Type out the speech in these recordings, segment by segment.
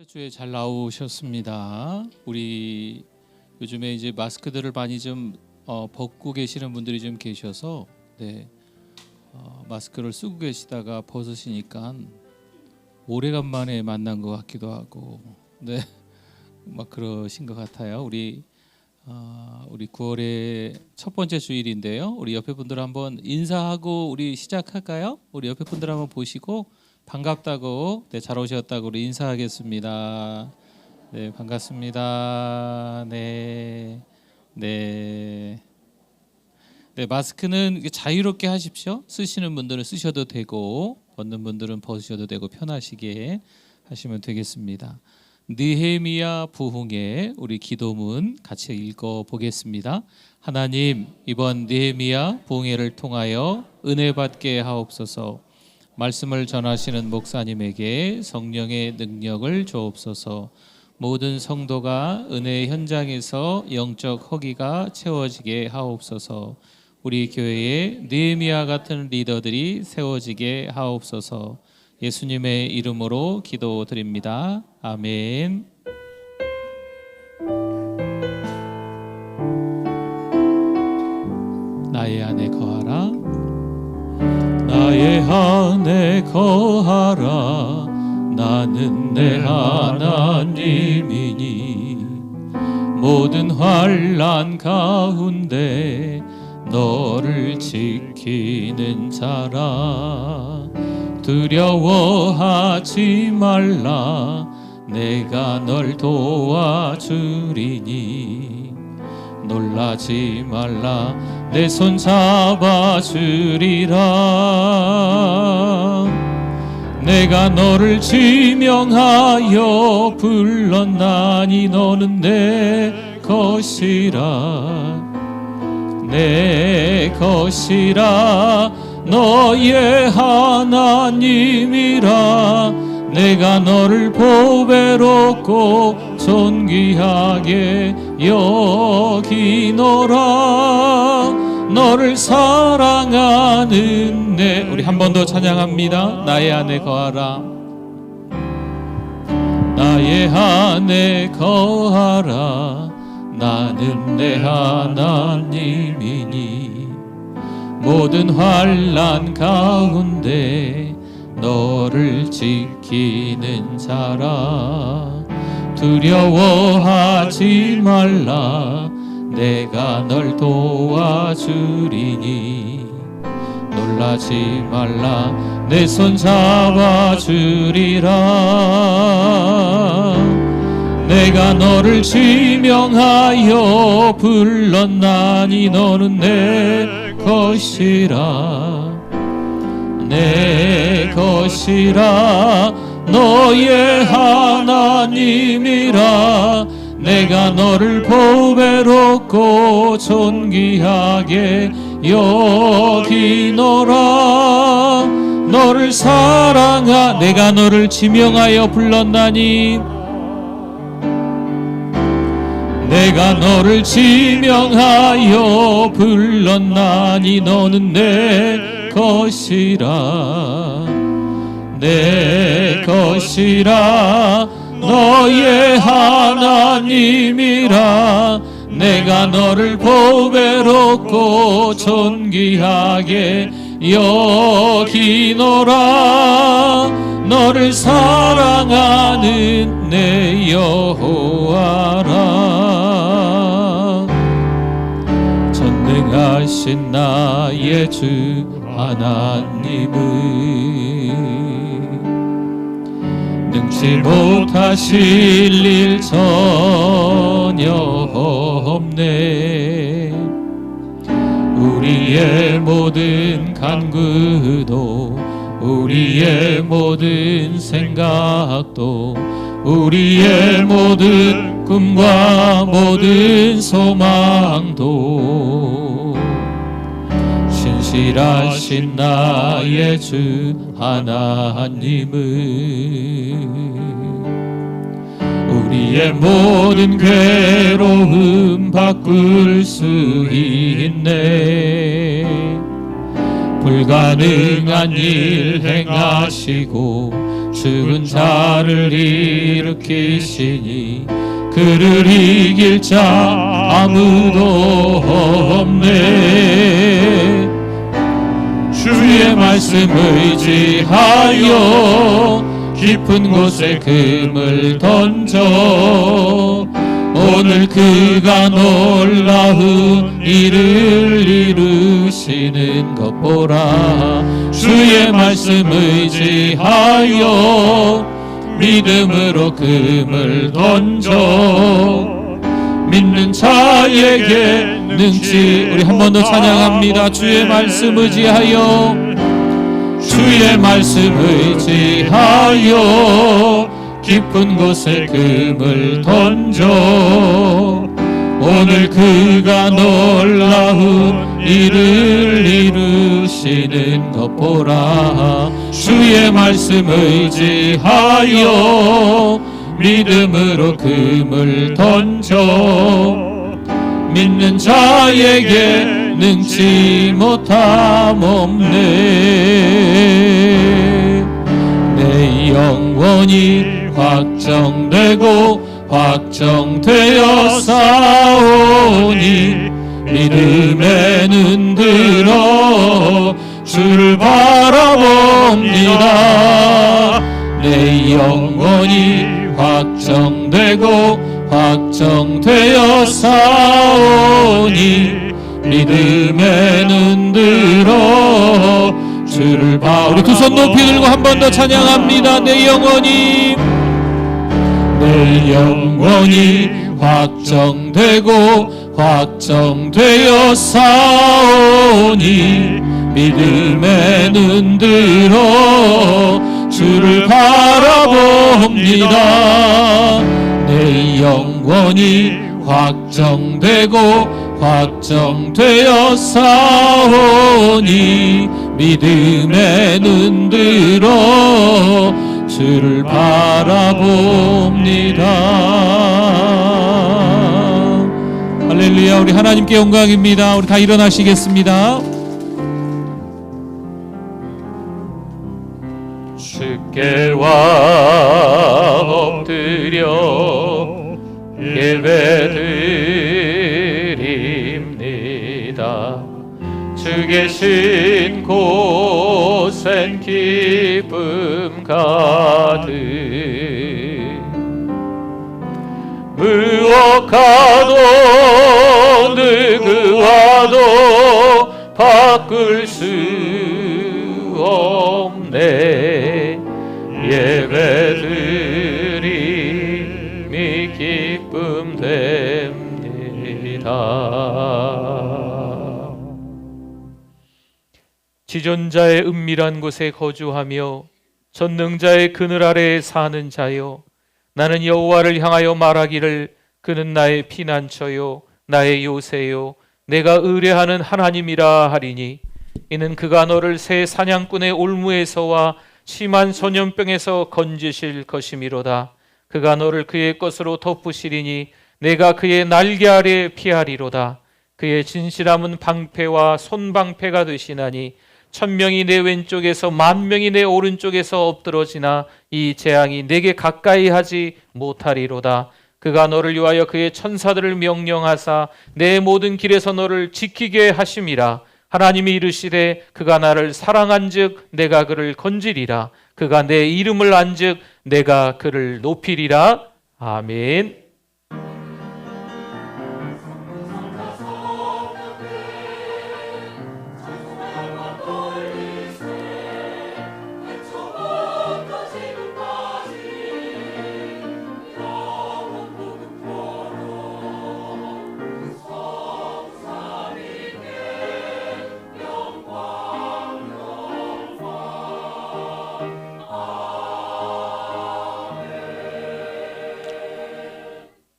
주에 잘 나오셨습니다. 우리 요즘에 이제 마스크들을 많이 좀 벗고 계시는 분들이 좀 계셔서 마스크를 쓰고 계시다가 벗으시니까 오래간만에 만난 것 같기도 하고 막 그러신 것 같아요. 우리 9월의 첫 번째 주일인데요. 우리 옆에 분들 한번 인사하고 우리 시작할까요? 우리 옆에 분들 한번 보시고 반갑다고, 잘 오셨다고 우리 인사하겠습니다. 반갑습니다. 마스크는 자유롭게 하십시오. 쓰시는 분들은 쓰셔도 되고 벗는 분들은 벗으셔도 되고 편하시게 하시면 되겠습니다. 느헤미야 부흥의 우리 기도문 같이 읽어 보겠습니다. 하나님, 이번 느헤미야 부흥회를 통하여 은혜 받게 하옵소서. 말씀을 전하시는 목사님에게 성령의 능력을 주옵소서. 모든 성도가 은혜의 현장에서 영적 허기가 채워지게 하옵소서. 우리 교회에 느헤미야 같은 리더들이 세워지게 하옵소서. 예수님의 이름으로 기도드립니다. 아멘. 나의 안에 거하라. 나의 안에 거하라. 나는 내 하나님이니 모든 환난 가운데 너를 지키는 자라. 두려워하지 말라. 내가 널 도와주리니 놀라지 말라. 내 손 잡아주리라. 내가 너를 지명하여 불렀나니 너는 내 것이라. 내 것이라. 너의 하나님이라. 내가 너를 보배롭고 존귀하게 여기노라. 너를 사랑하는 우리 한 번 더 찬양합니다. 나의 안에 거하라. 나의 안에 거하라. 나는 내 하나님이니 모든 환난 가운데 너를 지키는 자라. 두려워하지 말라. 내가 널 도와주리니 놀라지 말라. 내 손 잡아주리라. 내가 너를 지명하여 불렀나니 너는 내 것이라. 내 것이라. 너의 하나님이라. 내가 너를 보배롭고 존귀하게 여기노라. 너를 내가 너를 지명하여 불렀나니 내가 너를 지명하여 불렀나니 너는 내 것이라. 내 것이라. 너의 하나님이라. 내가 너를 보배롭고 존귀하게 여기노라. 너를 사랑하는 내 여호와라. 전능하신 나의 주 하나님은 능치 못하실 일 전혀 없네. 우리의 모든 간구도 우리의 모든 생각도 우리의 모든 꿈과 모든 소망도 신실하신 나의 주 하나님은 우리의 모든 괴로움 바꿀 수 있네. 불가능한 일 행하시고 죽은 자를 일으키시니 그를 이길 자 아무도 없네. 주의 말씀 의지하여 깊은 곳에 금을 던져 오늘 그가 놀라운 일을 이루시는 것 보라. 주의 말씀 의지하여 믿음으로 금을 던져 믿는 자에게 능치. 우리 한 번 더 찬양합니다. 주의 말씀 의지하여, 주의 말씀 의지하여 깊은 곳에 금을 던져 오늘 그가 놀라운 일을 이루시는 것 보라. 주의 말씀 의지하여 믿음으로 금을 던져 믿는 자에게 능치 못함 없네. 내 영혼이 확정되고 확정되어 싸우니 믿음에는 들어 주를 바라봅니다. 내 영혼이 확정되고 확정되어 싸우니 믿음에는 들어 주를 우리 두 손 높이 들고 한 번 더 찬양합니다. 내 영혼이 확정되고 확정되어 싸우니 믿음에는 들어 주를 바라봅니다. 내 영혼이 확정되고 확정되어 싸우니 믿음에는 들어 주를 바라봅니다. 할렐루야. 우리 하나님께 영광입니다. 우리 다 일어나시겠습니다. 주께 와 엎드려 예배드립니다. 주 계신 곳엔 기쁨 가득 무엇과도 누구와도 바꿀 수 없네. 예배드림이 기쁨 됩니다. 지존자의 은밀한 곳에 거주하며 전능자의 그늘 아래에 사는 자여, 나는 여호와를 향하여 말하기를 그는 나의 피난처요 나의 요새요 내가 의뢰하는 하나님이라 하리니, 이는 그가 너를 새 사냥꾼의 올무에서와 심한 전염병에서 건지실 것이미로다. 그가 너를 그의 것으로 덮으시리니 내가 그의 날개 아래 피하리로다. 그의 진실함은 방패와 손방패가 되시나니 1000명이 내 왼쪽에서 10,000명이 내 오른쪽에서 엎드러지나 이 재앙이 내게 가까이 하지 못하리로다. 그가 너를 위하여 그의 천사들을 명령하사 내 모든 길에서 너를 지키게 하심이라. 하나님이 이르시되 그가 나를 사랑한즉 내가 그를 건지리라. 그가 내 이름을 안즉 내가 그를 높이리라. 아멘.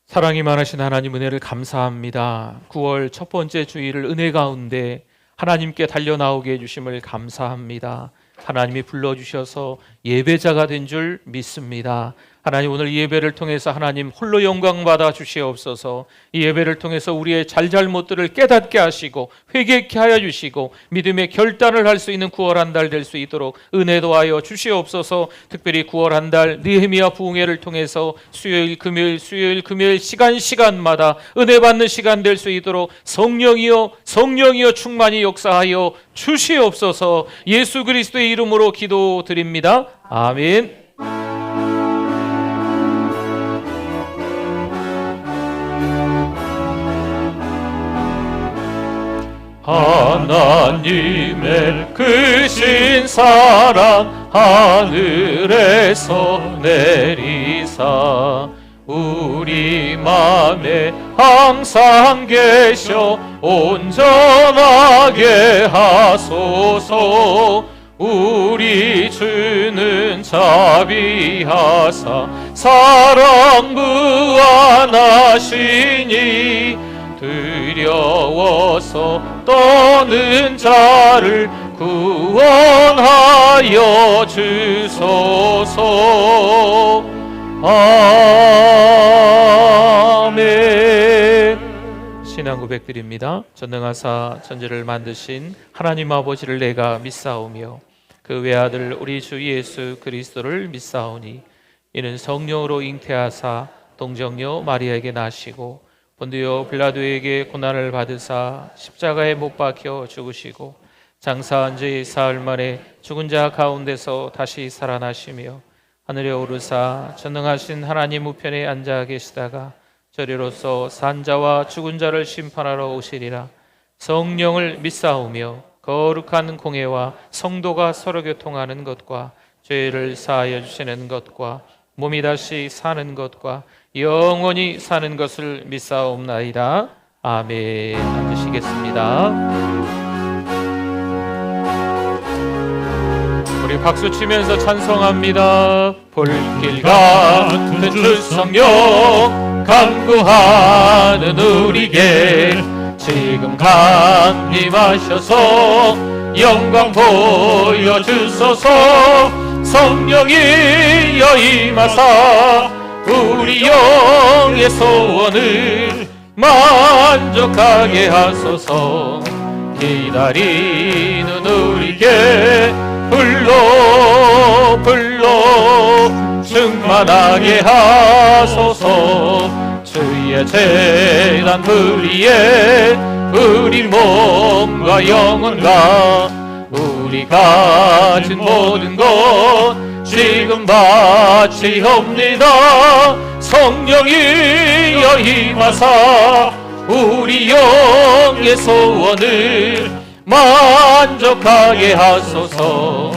사랑이 많으신 하나님, 은혜를 감사합니다. 9월 첫 번째 주일을 은혜 가운데 하나님께 달려나오게 해주심을 감사합니다. 하나님이 불러주셔서 예배자가 된 줄 믿습니다. 하나님, 오늘 예배를 통해서 하나님 홀로 영광 받아 주시옵소서. 이 예배를 통해서 우리의 잘잘못들을 깨닫게 하시고 회개케 하여 주시고 믿음의 결단을 할 수 있는 9월 한 달 될 수 있도록 은혜도 하여 주시옵소서. 특별히 9월 한 달 느헤미야 부흥회를 통해서 수요일 금요일 시간마다 은혜 받는 시간 될 수 있도록 성령이여 충만히 역사하여 주시옵소서. 예수 그리스도의 이름으로 기도드립니다. 아멘. 하나님의 크신 사랑 하늘에서 내리사 우리 맘에 항상 계셔 온전하게 하소서. 우리 주는 자비하사 사랑 무한하시니 두려워서 떠는 자를 구원하여 주소서. 아멘. 신앙 고백드립니다. 전능하사 천지를 만드신 하나님 아버지를 내가 믿사오며 그 외아들 우리 주 예수 그리스도를 믿사오니 이는 성령으로 잉태하사 동정녀 마리아에게 나시고 본디오 빌라도에게 고난을 받으사 십자가에 못 박혀 죽으시고 장사한 지 사흘 만에 죽은 자 가운데서 다시 살아나시며 하늘에 오르사 전능하신 하나님 우편에 앉아 계시다가 저리로서 산 자와 죽은 자를 심판하러 오시리라. 성령을 믿사오며 거룩한 공회와 성도가 서로 교통하는 것과 죄를 사하여 주시는 것과 몸이 다시 사는 것과 영원히 사는 것을 믿사옵나이다. 아멘. 앉으시겠습니다. 우리 박수 치면서 찬송합니다. 볼길 같은 주 성령 간구하는 우리에게 지금 강림하셔서 영광 보여주소서. 성령이 여임하사 우리 영의 소원을 만족하게 하소서. 기다리는 우리에게 불러 충만하게 하소서. 주의 재단 불리에 우리 몸과 영혼과 우리 가진 모든 것 지금 바치옵니다. 성령이 여임하사 우리 영의 소원을 만족하게 하소서.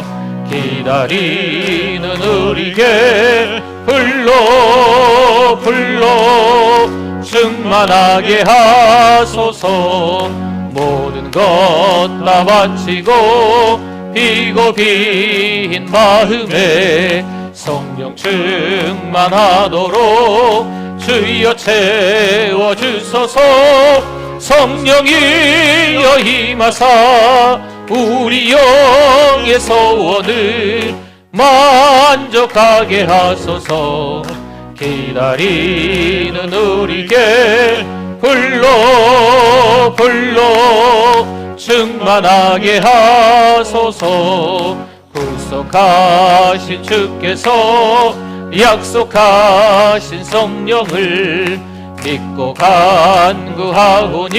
기다리는 우리에게 불러 충만하게 하소서. 모든 것 다 바치고 비고 빈 마음에 성령 충만하도록 주여 채워주소서. 성령이 여임하사 우리 영의 소원을 만족하게 하소서. 기다리는 우리에게 불러 충만하게 하소서. 구속하신 주께서 약속하신 성령을 믿고 간구하오니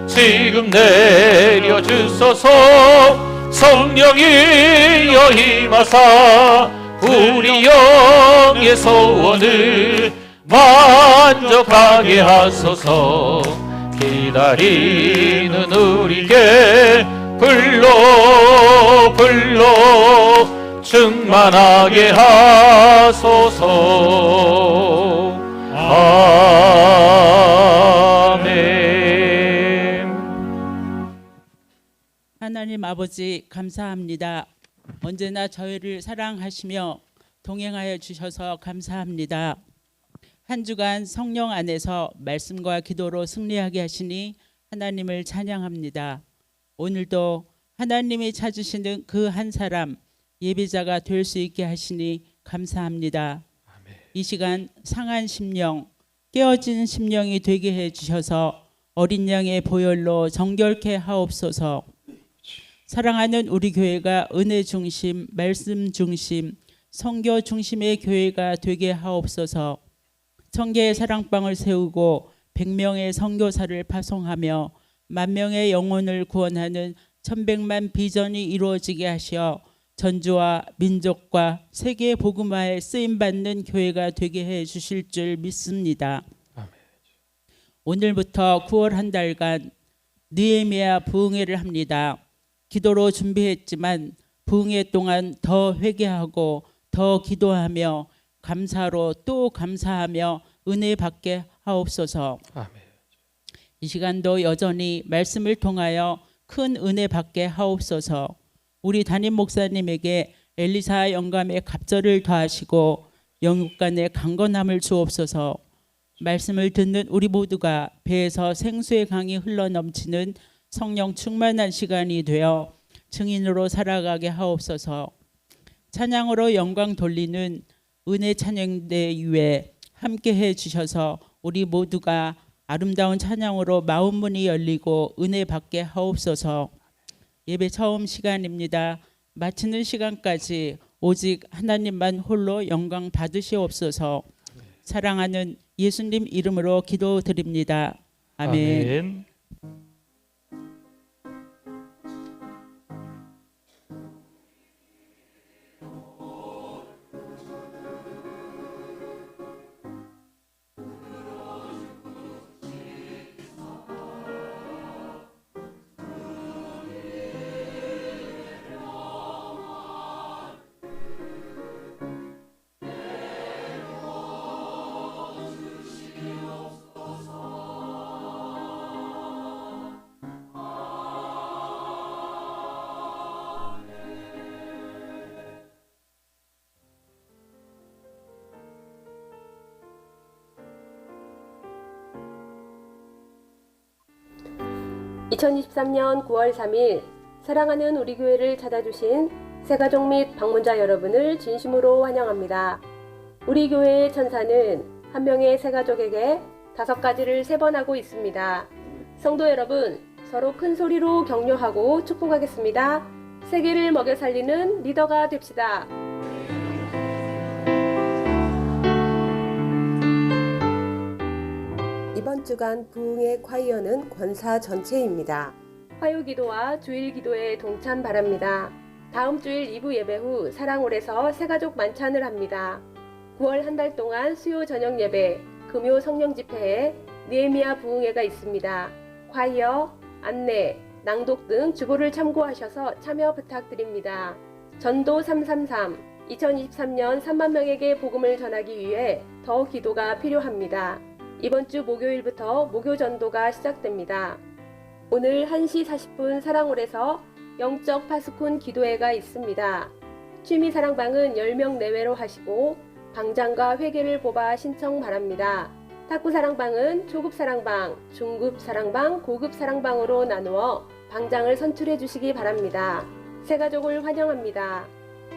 지금 내려주소서. 성령이 여임하사 우리 영의 소원을 만족하게 하소서. 기다리는 우리에게 불러 충만하게 하소서. 아멘. 하나님 아버지 감사합니다. 언제나 저희를 사랑하시며 동행하여 주셔서 감사합니다. 한 주간 성령 안에서 말씀과 기도로 승리하게 하시니 하나님을 찬양합니다. 오늘도 하나님이 찾으시는 그 한 사람 예배자가 될 수 있게 하시니 감사합니다. 이 시간 상한 심령, 깨어진 심령이 되게 해주셔서 어린 양의 보혈로 정결케 하옵소서. 사랑하는 우리 교회가 은혜 중심, 말씀 중심, 선교 중심의 교회가 되게 하옵소서. 1000개의 사랑방을 세우고 100명의 선교사를 파송하며 10,000명의 영혼을 구원하는 1100만 비전이 이루어지게 하시어 전주와 민족과 세계 복음화에 쓰임받는 교회가 되게 해 주실 줄 믿습니다. 아멘. 오늘부터 9월 한 달간 느헤미야 부흥회를 합니다. 기도로 준비했지만 부흥회 동안 더 회개하고 더 기도하며 감사로 또 감사하며 은혜 받게 하옵소서. 아멘. 이 시간도 여전히 말씀을 통하여 큰 은혜 받게 하옵소서. 우리 담임 목사님에게 엘리사 영감의 갑절을 더하시고 영육간의 강건함을 주옵소서. 말씀을 듣는 우리 모두가 배에서 생수의 강이 흘러넘치는 성령 충만한 시간이 되어 증인으로 살아가게 하옵소서. 찬양으로 영광 돌리는 은혜 찬양대 위에 함께해 주셔서 우리 모두가 아름다운 찬양으로 마음 문이 열리고 은혜 받게 하옵소서. 예배 처음 시간입니다. 마치는 시간까지 오직 하나님만 홀로 영광 받으시옵소서. 사랑하는 예수님 이름으로 기도드립니다. 아멘. 아멘. (2023년 9월 3일) 사랑하는 우리 교회를 찾아주신 새가족 및 방문자 여러분을 진심으로 환영합니다. 우리 교회의 천사는 한 명의 새가족에게 5가지를 3번 하고 있습니다. 성도 여러분, 서로 큰 소리로 격려하고 축복하겠습니다. 세계를 먹여 살리는 리더가 됩시다. 이번 주간 부흥의 콰이어는 권사 전체입니다. 화요기도와 주일기도에 동참 바랍니다. 다음 주일 2부 예배 후 사랑홀에서 새가족 만찬을 합니다. 9월 한 달 동안 수요 저녁 예배, 금요 성령 집회에 느헤미야 부흥회가 있습니다. 콰이어, 안내, 낭독 등 주보를 참고하셔서 참여 부탁드립니다. 전도 333, 2023년 3만 명에게 복음을 전하기 위해 더 기도가 필요합니다. 이번 주 목요일부터 목요 전도가 시작됩니다. 오늘 1시 40분 사랑홀에서 영적 파수꾼 기도회가 있습니다. 취미 사랑방은 10명 내외로 하시고 방장과 회계를 뽑아 신청 바랍니다. 탁구 사랑방은 초급 사랑방, 중급 사랑방, 고급 사랑방으로 나누어 방장을 선출해 주시기 바랍니다. 새가족을 환영합니다.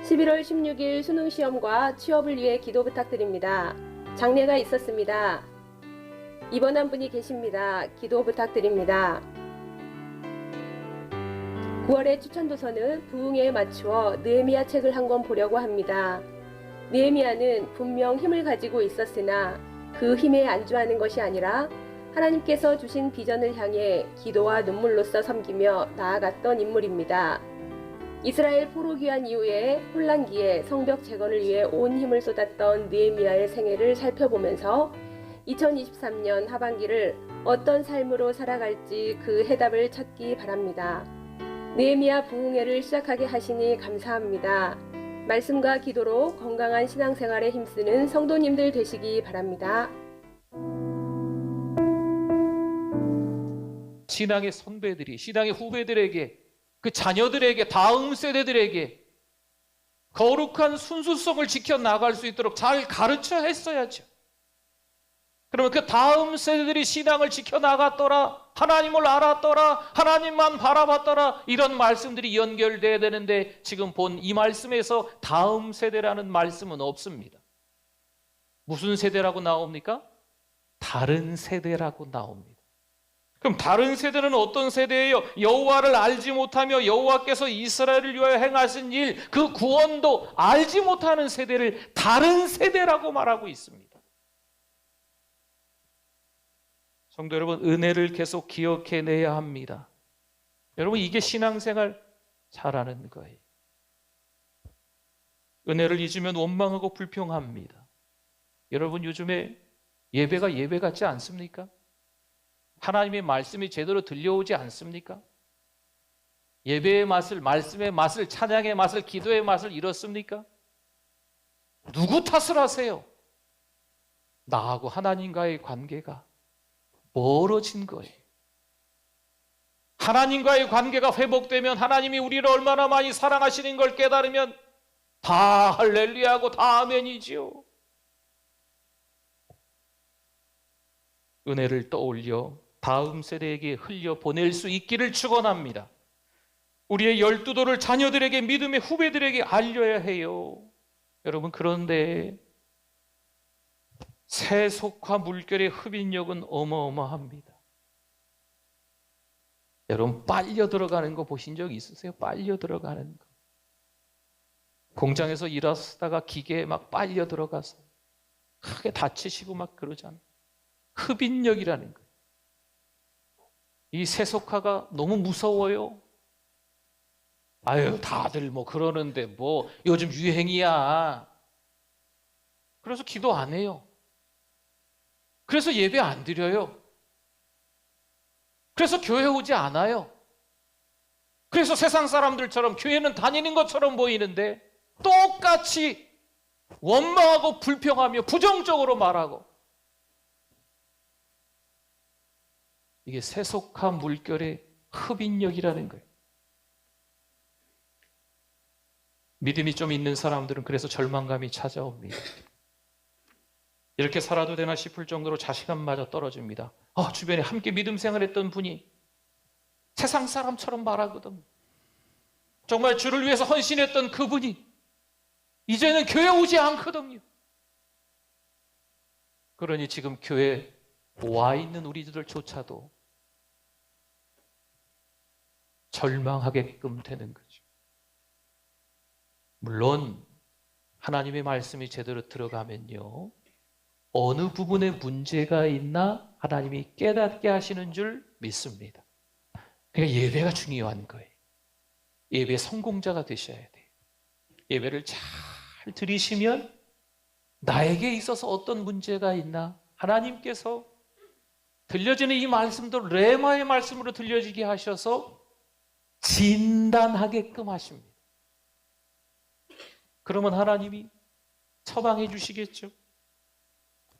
11월 16일 수능시험과 취업을 위해 기도 부탁드립니다. 장례가 있었습니다. 입원한 분이 계십니다. 기도 부탁드립니다. 9월의 추천도서는 부흥회에 맞추어 느헤미야 책을 한 권 보려고 합니다. 느헤미야는 분명 힘을 가지고 있었으나 그 힘에 안주하는 것이 아니라 하나님께서 주신 비전을 향해 기도와 눈물로써 섬기며 나아갔던 인물입니다. 이스라엘 포로 귀환 이후에 혼란기에 성벽 재건을 위해 온 힘을 쏟았던 느헤미야의 생애를 살펴보면서 2023년 하반기를 어떤 삶으로 살아갈지 그 해답을 찾기 바랍니다. 느헤미야 부흥회를 시작하게 하시니 감사합니다. 말씀과 기도로 건강한 신앙생활에 힘쓰는 성도님들 되시기 바랍니다. 신앙의 선배들이 신앙의 후배들에게 그 자녀들에게 다음 세대들에게 거룩한 순수성을 지켜나갈 수 있도록 잘 가르쳐 했어야죠. 그러면 그 다음 세대들이 신앙을 지켜나갔더라, 하나님을 알았더라, 하나님만 바라봤더라, 이런 말씀들이 연결돼야 되는데 지금 본 이 말씀에서 다음 세대라는 말씀은 없습니다. 무슨 세대라고 나옵니까? 다른 세대라고 나옵니다. 그럼 다른 세대는 어떤 세대예요? 여호와를 알지 못하며 여호와께서 이스라엘을 위하여 행하신 일, 그 구원도 알지 못하는 세대를 다른 세대라고 말하고 있습니다. 성도 여러분, 은혜를 계속 기억해내야 합니다. 여러분, 이게 신앙생활 잘하는 거예요. 은혜를 잊으면 원망하고 불평합니다. 여러분, 요즘에 예배가 예배 같지 않습니까? 하나님의 말씀이 제대로 들려오지 않습니까? 예배의 맛을, 말씀의 맛을, 찬양의 맛을, 기도의 맛을 잃었습니까? 누구 탓을 하세요? 나하고 하나님과의 관계가 멀어진 거예요. 하나님과의 관계가 회복되면, 하나님이 우리를 얼마나 많이 사랑하시는 걸 깨달으면 다 할렐루야하고 다 아멘이지요. 은혜를 떠올려 다음 세대에게 흘려보낼 수 있기를 축원합니다. 우리의 12도를 자녀들에게, 믿음의 후배들에게 알려야 해요. 여러분, 그런데 세속화 물결의 흡인력은 어마어마합니다. 여러분, 빨려 들어가는 거 보신 적 있으세요? 빨려 들어가는 거. 공장에서 일하다가 기계에 막 빨려 들어가서 크게 다치시고 막 그러잖아요. 흡인력이라는 거예요. 이 세속화가 너무 무서워요. 아유, 다들 뭐 그러는데 뭐 요즘 유행이야. 그래서 기도 안 해요. 그래서 예배 안 드려요. 그래서 교회 오지 않아요. 그래서 세상 사람들처럼 교회는 다니는 것처럼 보이는데 똑같이 원망하고 불평하며 부정적으로 말하고, 이게 세속화 물결의 흡인력이라는 거예요. 믿음이 좀 있는 사람들은 그래서 절망감이 찾아옵니다. 이렇게 살아도 되나 싶을 정도로 자신감마저 떨어집니다. 주변에 함께 믿음 생활했던 분이 세상 사람처럼 말하거든. 정말 주를 위해서 헌신했던 그분이 이제는 교회 오지 않거든요. 그러니 지금 교회 와 있는 우리들조차도 절망하게끔 되는 거죠. 물론 하나님의 말씀이 제대로 들어가면요, 어느 부분에 문제가 있나 하나님이 깨닫게 하시는 줄 믿습니다. 그러니까 예배가 중요한 거예요. 예배 성공자가 되셔야 돼요. 예배를 잘 드리시면 나에게 있어서 어떤 문제가 있나 하나님께서 들려지는 이 말씀도 레마의 말씀으로 들려지게 하셔서 진단하게끔 하십니다. 그러면 하나님이 처방해 주시겠죠.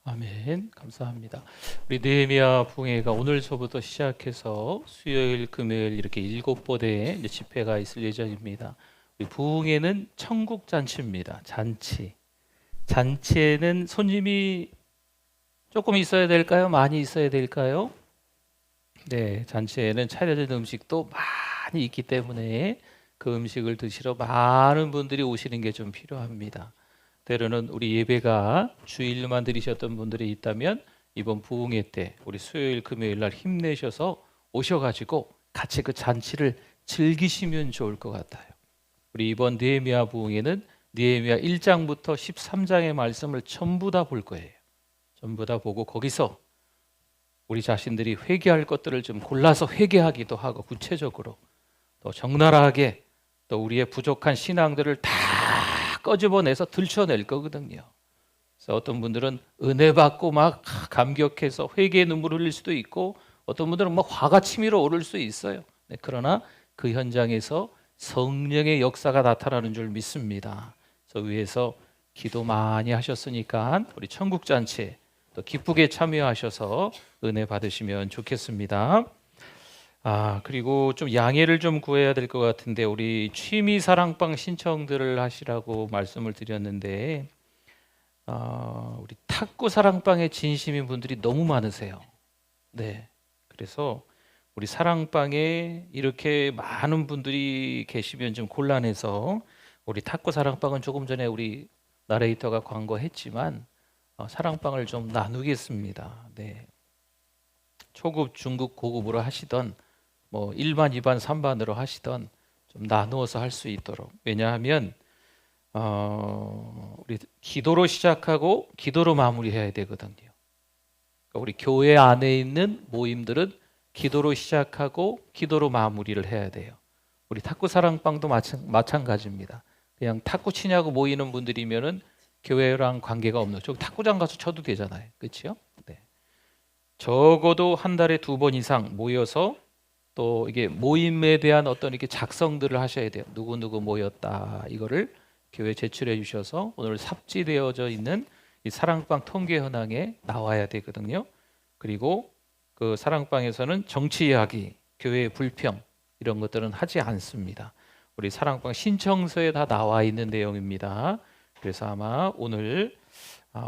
아멘. 감사합니다. 우리 느헤미야 부흥회가 오늘서부터 시작해서 수요일, 금요일 이렇게 7번의 집회가 있을 예정입니다. 우리 부흥회는 천국 잔치입니다. 잔치. 잔치에는 손님이 조금 있어야 될까요? 많이 있어야 될까요? 네, 잔치에는 차려진 음식도 많이 있기 때문에 그 음식을 드시러 많은 분들이 오시는 게 좀 필요합니다. 때로는 우리 예배가 주일만 드리셨던 분들이 있다면 이번 부흥회 때 우리 수요일, 금요일 날 힘내셔서 오셔가지고 같이 그 잔치를 즐기시면 좋을 것 같아요. 우리 이번 느헤미야 부흥회는 느헤미야 1장부터 13장의 말씀을 전부 다 볼 거예요. 전부 다 보고 거기서 우리 자신들이 회개할 것들을 좀 골라서 회개하기도 하고, 구체적으로 또 적나라하게 또 우리의 부족한 신앙들을 다 꺼집어내서 들춰낼 거거든요. 그래서 어떤 분들은 은혜 받고 막 감격해서 회개의 눈물을 흘릴 수도 있고, 어떤 분들은 막 화가 치밀어 오를 수 있어요. 네, 그러나 그 현장에서 성령의 역사가 나타나는 줄 믿습니다. 그래서 위에서 기도 많이 하셨으니까 우리 천국잔치에 또 기쁘게 참여하셔서 은혜 받으시면 좋겠습니다. 그리고 좀 양해를 좀 구해야 될 것 같은데, 우리 취미 사랑방 신청들을 하시라고 말씀을 드렸는데 우리 탁구 사랑방에 진심인 분들이 너무 많으세요. 네, 그래서 우리 사랑방에 이렇게 많은 분들이 계시면 좀 곤란해서 우리 탁구 사랑방은 조금 전에 우리 나레이터가 광고했지만 사랑방을 좀 나누겠습니다. 네, 초급, 중급, 고급으로 하시던 뭐 1반, 2반, 3반으로 하시던 좀 나누어서 할 수 있도록. 왜냐하면 우리 기도로 시작하고 기도로 마무리해야 되거든요. 그러니까 우리 교회 안에 있는 모임들은 기도로 시작하고 기도로 마무리를 해야 돼요. 우리 탁구 사랑방도 마찬가지입니다. 그냥 탁구 치냐고 모이는 분들이면은 교회랑 관계가 없는. 저 탁구장 가서 쳐도 되잖아요, 그렇죠? 네. 적어도 한 달에 2번 이상 모여서 또 이게 모임에 대한 어떤 이렇게 작성들을 하셔야 돼요. 누구 모였다 이거를 교회 제출해 주셔서 오늘 삽지되어져 있는 이 사랑방 통계 현황에 나와야 되거든요. 그리고 그 사랑방에서는 정치 이야기, 교회의 불평 이런 것들은 하지 않습니다. 우리 사랑방 신청서에 다 나와 있는 내용입니다. 그래서 아마 오늘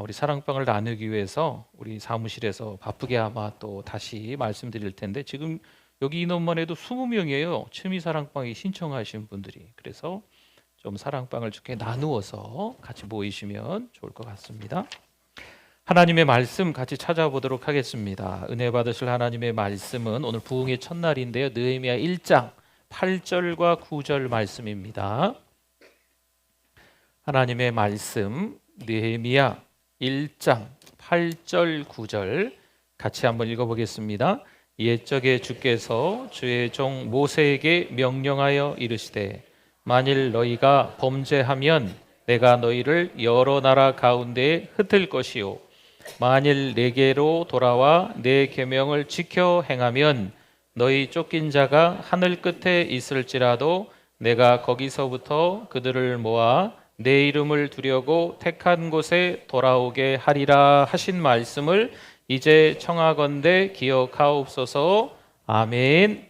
우리 사랑방을 나누기 위해서 우리 사무실에서 바쁘게 아마 또 다시 말씀드릴 텐데 지금 여기 인원만 해도 20명이에요. 취미 사랑방에 신청하신 분들이. 그래서 좀 사랑방을 좋게 나누어서 같이 모이시면 좋을 것 같습니다. 하나님의 말씀 같이 찾아보도록 하겠습니다. 은혜 받으실 하나님의 말씀은 오늘 부흥의 첫날인데요. 느헤미야 1장 8절과 9절 말씀입니다. 하나님의 말씀 느헤미야 1장 8절 9절 같이 한번 읽어보겠습니다. 옛적에 주께서 주의 종 모세에게 명령하여 이르시되 만일 너희가 범죄하면 내가 너희를 여러 나라 가운데에 흩을 것이요 만일 내게로 돌아와 내 계명을 지켜 행하면 너희 쫓긴 자가 하늘 끝에 있을지라도 내가 거기서부터 그들을 모아 내 이름을 두려고 택한 곳에 돌아오게 하리라 하신 말씀을 이제 청하건대 기억하옵소서. 아멘.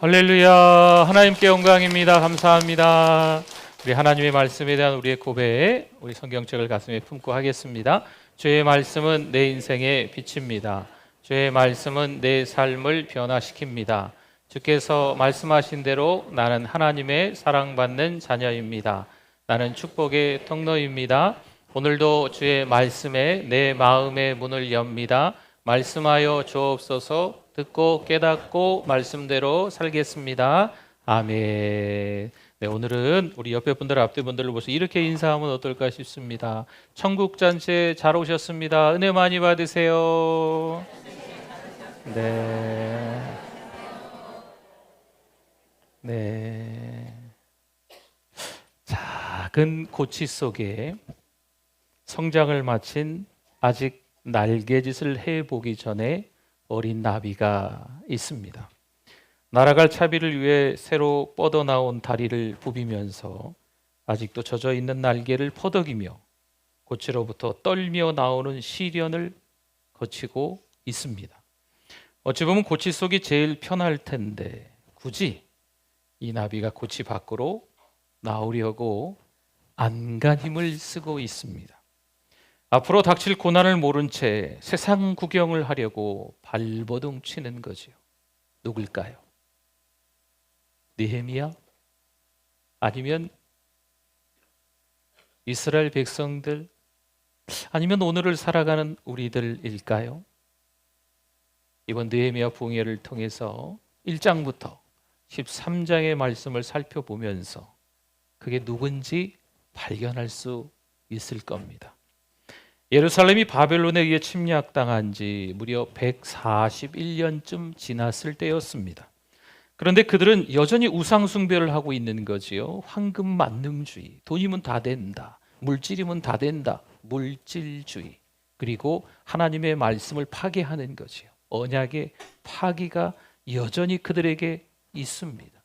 할렐루야. 하나님께 영광입니다. 감사합니다. 우리 하나님의 말씀에 대한 우리의 고백, 우리 성경책을 가슴에 품고 하겠습니다. 주의 말씀은 내 인생의 빛입니다. 주의 말씀은 내 삶을 변화시킵니다. 주께서 말씀하신 대로 나는 하나님의 사랑받는 자녀입니다. 나는 축복의 통로입니다. 오늘도 주의 말씀에 내 마음의 문을 엽니다. 말씀하여 주옵소서. 듣고 깨닫고 말씀대로 살겠습니다. 아멘. 네, 오늘은 우리 옆에 분들, 앞뒤 분들을 보셔서 이렇게 인사하면 어떨까 싶습니다. 천국잔치 잘 오셨습니다. 은혜 많이 받으세요. 네. 네. 작은 고치 속에 성장을 마친 아직 날개짓을 해보기 전에 어린 나비가 있습니다. 날아갈 차비를 위해 새로 뻗어나온 다리를 부비면서 아직도 젖어있는 날개를 퍼덕이며 고치로부터 떨며 나오는 시련을 거치고 있습니다. 어찌 보면 고치 속이 제일 편할 텐데 굳이 이 나비가 고치 밖으로 나오려고 안간힘을 쓰고 있습니다. 앞으로 닥칠 고난을 모른 채 세상 구경을 하려고 발버둥 치는 거지요. 누굴까요? 느헤미야? 아니면 이스라엘 백성들? 아니면 오늘을 살아가는 우리들일까요? 이번 느헤미야 부흥회를 통해서 1장부터 13장의 말씀을 살펴보면서 그게 누군지 발견할 수 있을 겁니다. 예루살렘이 바벨론에 의해 침략당한 지 무려 141년쯤 지났을 때였습니다. 그런데 그들은 여전히 우상 숭배를 하고 있는 거지요. 황금 만능주의, 돈이면 다 된다, 물질이면 다 된다, 물질주의, 그리고 하나님의 말씀을 파괴하는 거지요. 언약의 파기가 여전히 그들에게 있습니다.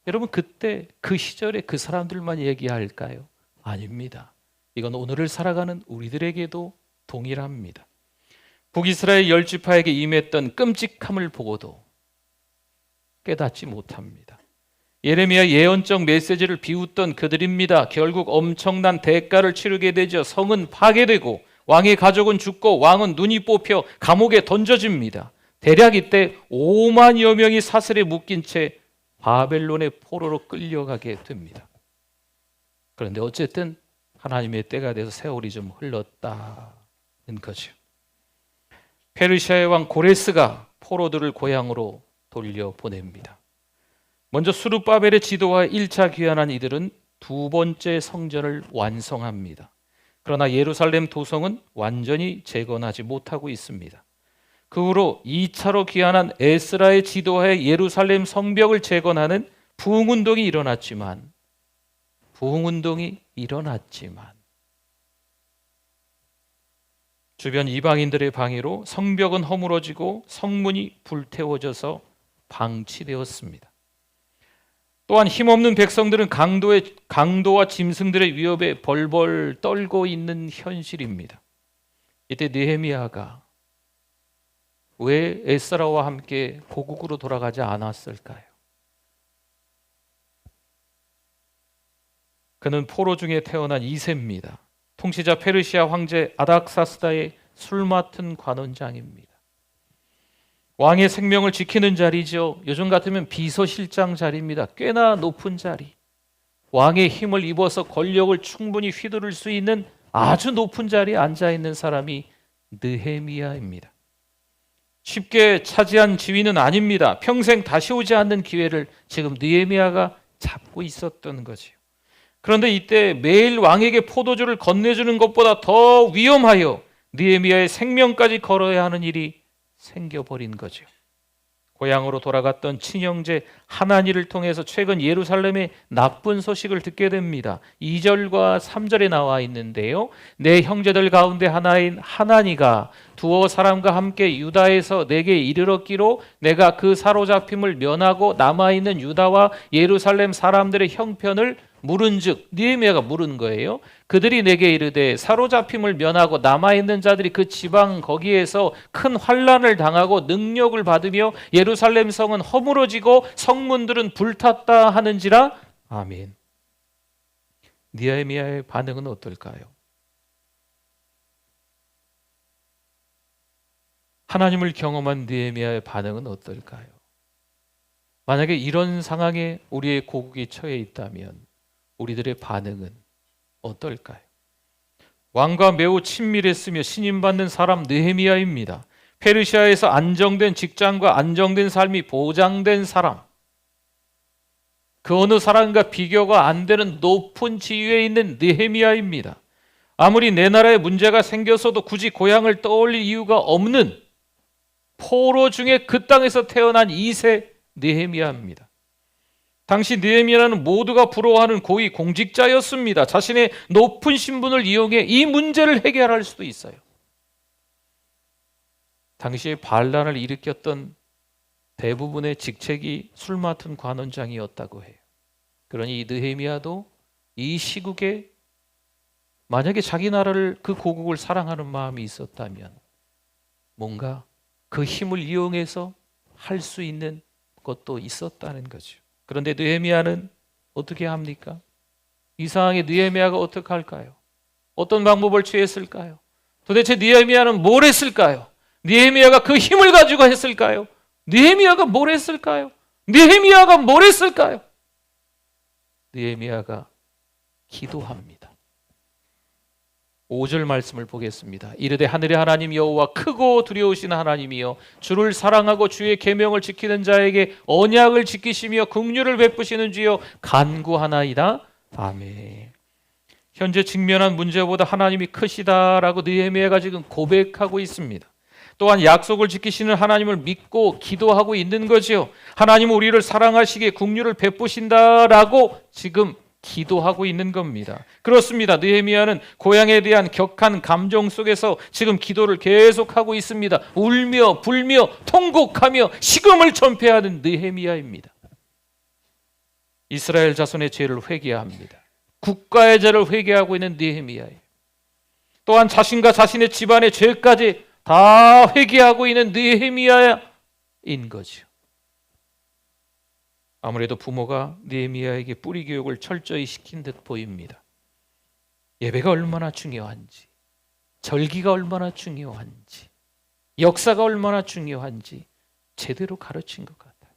여러분, 그때 그 시절에 그 사람들만 얘기할까요? 아닙니다. 이건 오늘을 살아가는 우리들에게도 동일합니다. 북이스라엘 10지파에게 임했던 끔찍함을 보고도 깨닫지 못합니다. 예레미야 예언적 메시지를 비웃던 그들입니다. 결국 엄청난 대가를 치르게 되죠. 성은 파괴되고 왕의 가족은 죽고 왕은 눈이 뽑혀 감옥에 던져집니다. 대략 이때 5만여 명이 사슬에 묶인 채 바벨론의 포로로 끌려가게 됩니다. 그런데 어쨌든 하나님의 때가 돼서 세월이 좀 흘렀다는 거죠. 페르시아의 왕 고레스가 포로들을 고향으로 돌려보냅니다. 먼저 수르바벨의 지도와 1차 귀환한 이들은 두 번째 성전을 완성합니다. 그러나 예루살렘 도성은 완전히 재건하지 못하고 있습니다. 그 후로 2차로 귀환한 에스라의 지도하에 예루살렘 성벽을 재건하는 부흥운동이 일어났지만 주변 이방인들의 방해로 성벽은 허물어지고 성문이 불태워져서 방치되었습니다. 또한 힘없는 백성들은 강도와 짐승들의 위협에 벌벌 떨고 있는 현실입니다. 이때 느헤미야가 왜 에스라와 함께 고국으로 돌아가지 않았을까요? 그는 포로 중에 태어난 2세입니다. 통치자 페르시아 황제 아닥사스다의 술 맡은 관원장입니다. 왕의 생명을 지키는 자리죠. 요즘 같으면 비서실장 자리입니다. 꽤나 높은 자리. 왕의 힘을 입어서 권력을 충분히 휘두를 수 있는 아주 높은 자리에 앉아있는 사람이 느헤미야입니다. 쉽게 차지한 지위는 아닙니다. 평생 다시 오지 않는 기회를 지금 느헤미야가 잡고 있었던 거지요. 그런데 이때 매일 왕에게 포도주를 건네주는 것보다 더 위험하여 느헤미야의 생명까지 걸어야 하는 일이 생겨버린 거죠. 고향으로 돌아갔던 친형제 하나니를 통해서 최근 예루살렘의 나쁜 소식을 듣게 됩니다. 2절과 3절에 나와 있는데요. 내 형제들 가운데 하나인 하나니가 두어 사람과 함께 유다에서 내게 이르렀기로 내가 그 사로잡힘을 면하고 남아있는 유다와 예루살렘 사람들의 형편을 물은즉, 느헤미야가 물은 거예요. 그들이 내게 이르되 사로잡힘을 면하고 남아있는 자들이 그 지방 거기에서 큰 환난을 당하고 능력을 받으며 예루살렘 성은 허물어지고 성문들은 불탔다 하는지라. 아멘. 느헤미야의 반응은 어떨까요? 하나님을 경험한 느헤미야의 반응은 어떨까요? 만약에 이런 상황에 우리의 고국이 처해 있다면 우리들의 반응은 어떨까요? 왕과 매우 친밀했으며 신임받는 사람 느헤미야입니다. 페르시아에서 안정된 직장과 안정된 삶이 보장된 사람. 그 어느 사람과 비교가 안 되는 높은 지위에 있는 느헤미야입니다. 아무리 내 나라에 문제가 생겨서도 굳이 고향을 떠올릴 이유가 없는 포로 중에 그 땅에서 태어난 2세 느헤미야입니다. 당시 느헤미야는 모두가 부러워하는 고위 공직자였습니다. 자신의 높은 신분을 이용해 이 문제를 해결할 수도 있어요. 당시에 반란을 일으켰던 대부분의 직책이 술 맡은 관원장이었다고 해요. 그러니 이 느헤미야도 이 시국에 만약에 자기 나라를, 그 고국을 사랑하는 마음이 있었다면 뭔가 그 힘을 이용해서 할 수 있는 것도 있었다는 거죠. 그런데 느헤미야는 어떻게 합니까? 이 상황에 느헤미야가 어떻게 할까요? 어떤 방법을 취했을까요? 도대체 느헤미야는 뭘 했을까요? 느헤미야가 그 힘을 가지고 했을까요? 느헤미야가 뭘 했을까요? 느헤미야가 뭘 했을까요? 느헤미야가 기도합니다. 5절 말씀을 보겠습니다. 이르되 하늘의 하나님 여호와 크고 두려우신 하나님이여 주를 사랑하고 주의 계명을 지키는 자에게 언약을 지키시며 긍휼을 베푸시는 주여 간구하나이다. 아멘. 현재 직면한 문제보다 하나님이 크시다라고 느헤미야가 지금 고백하고 있습니다. 또한 약속을 지키시는 하나님을 믿고 기도하고 있는 거지요. 하나님은 우리를 사랑하시기에 긍휼을 베푸신다라고 지금 기도하고 있는 겁니다. 그렇습니다. 느헤미야는 고향에 대한 격한 감정 속에서 지금 기도를 계속하고 있습니다. 울며 불며 통곡하며 식음을 전폐하는 느헤미야입니다. 이스라엘 자손의 죄를 회개합니다. 국가의 죄를 회개하고 있는 느헤미야예요. 또한 자신과 자신의 집안의 죄까지 다 회개하고 있는 느헤미야인 거죠. 아무래도 부모가 느헤미야에게 뿌리 교육을 철저히 시킨 듯 보입니다. 예배가 얼마나 중요한지, 절기가 얼마나 중요한지, 역사가 얼마나 중요한지 제대로 가르친 것 같아요.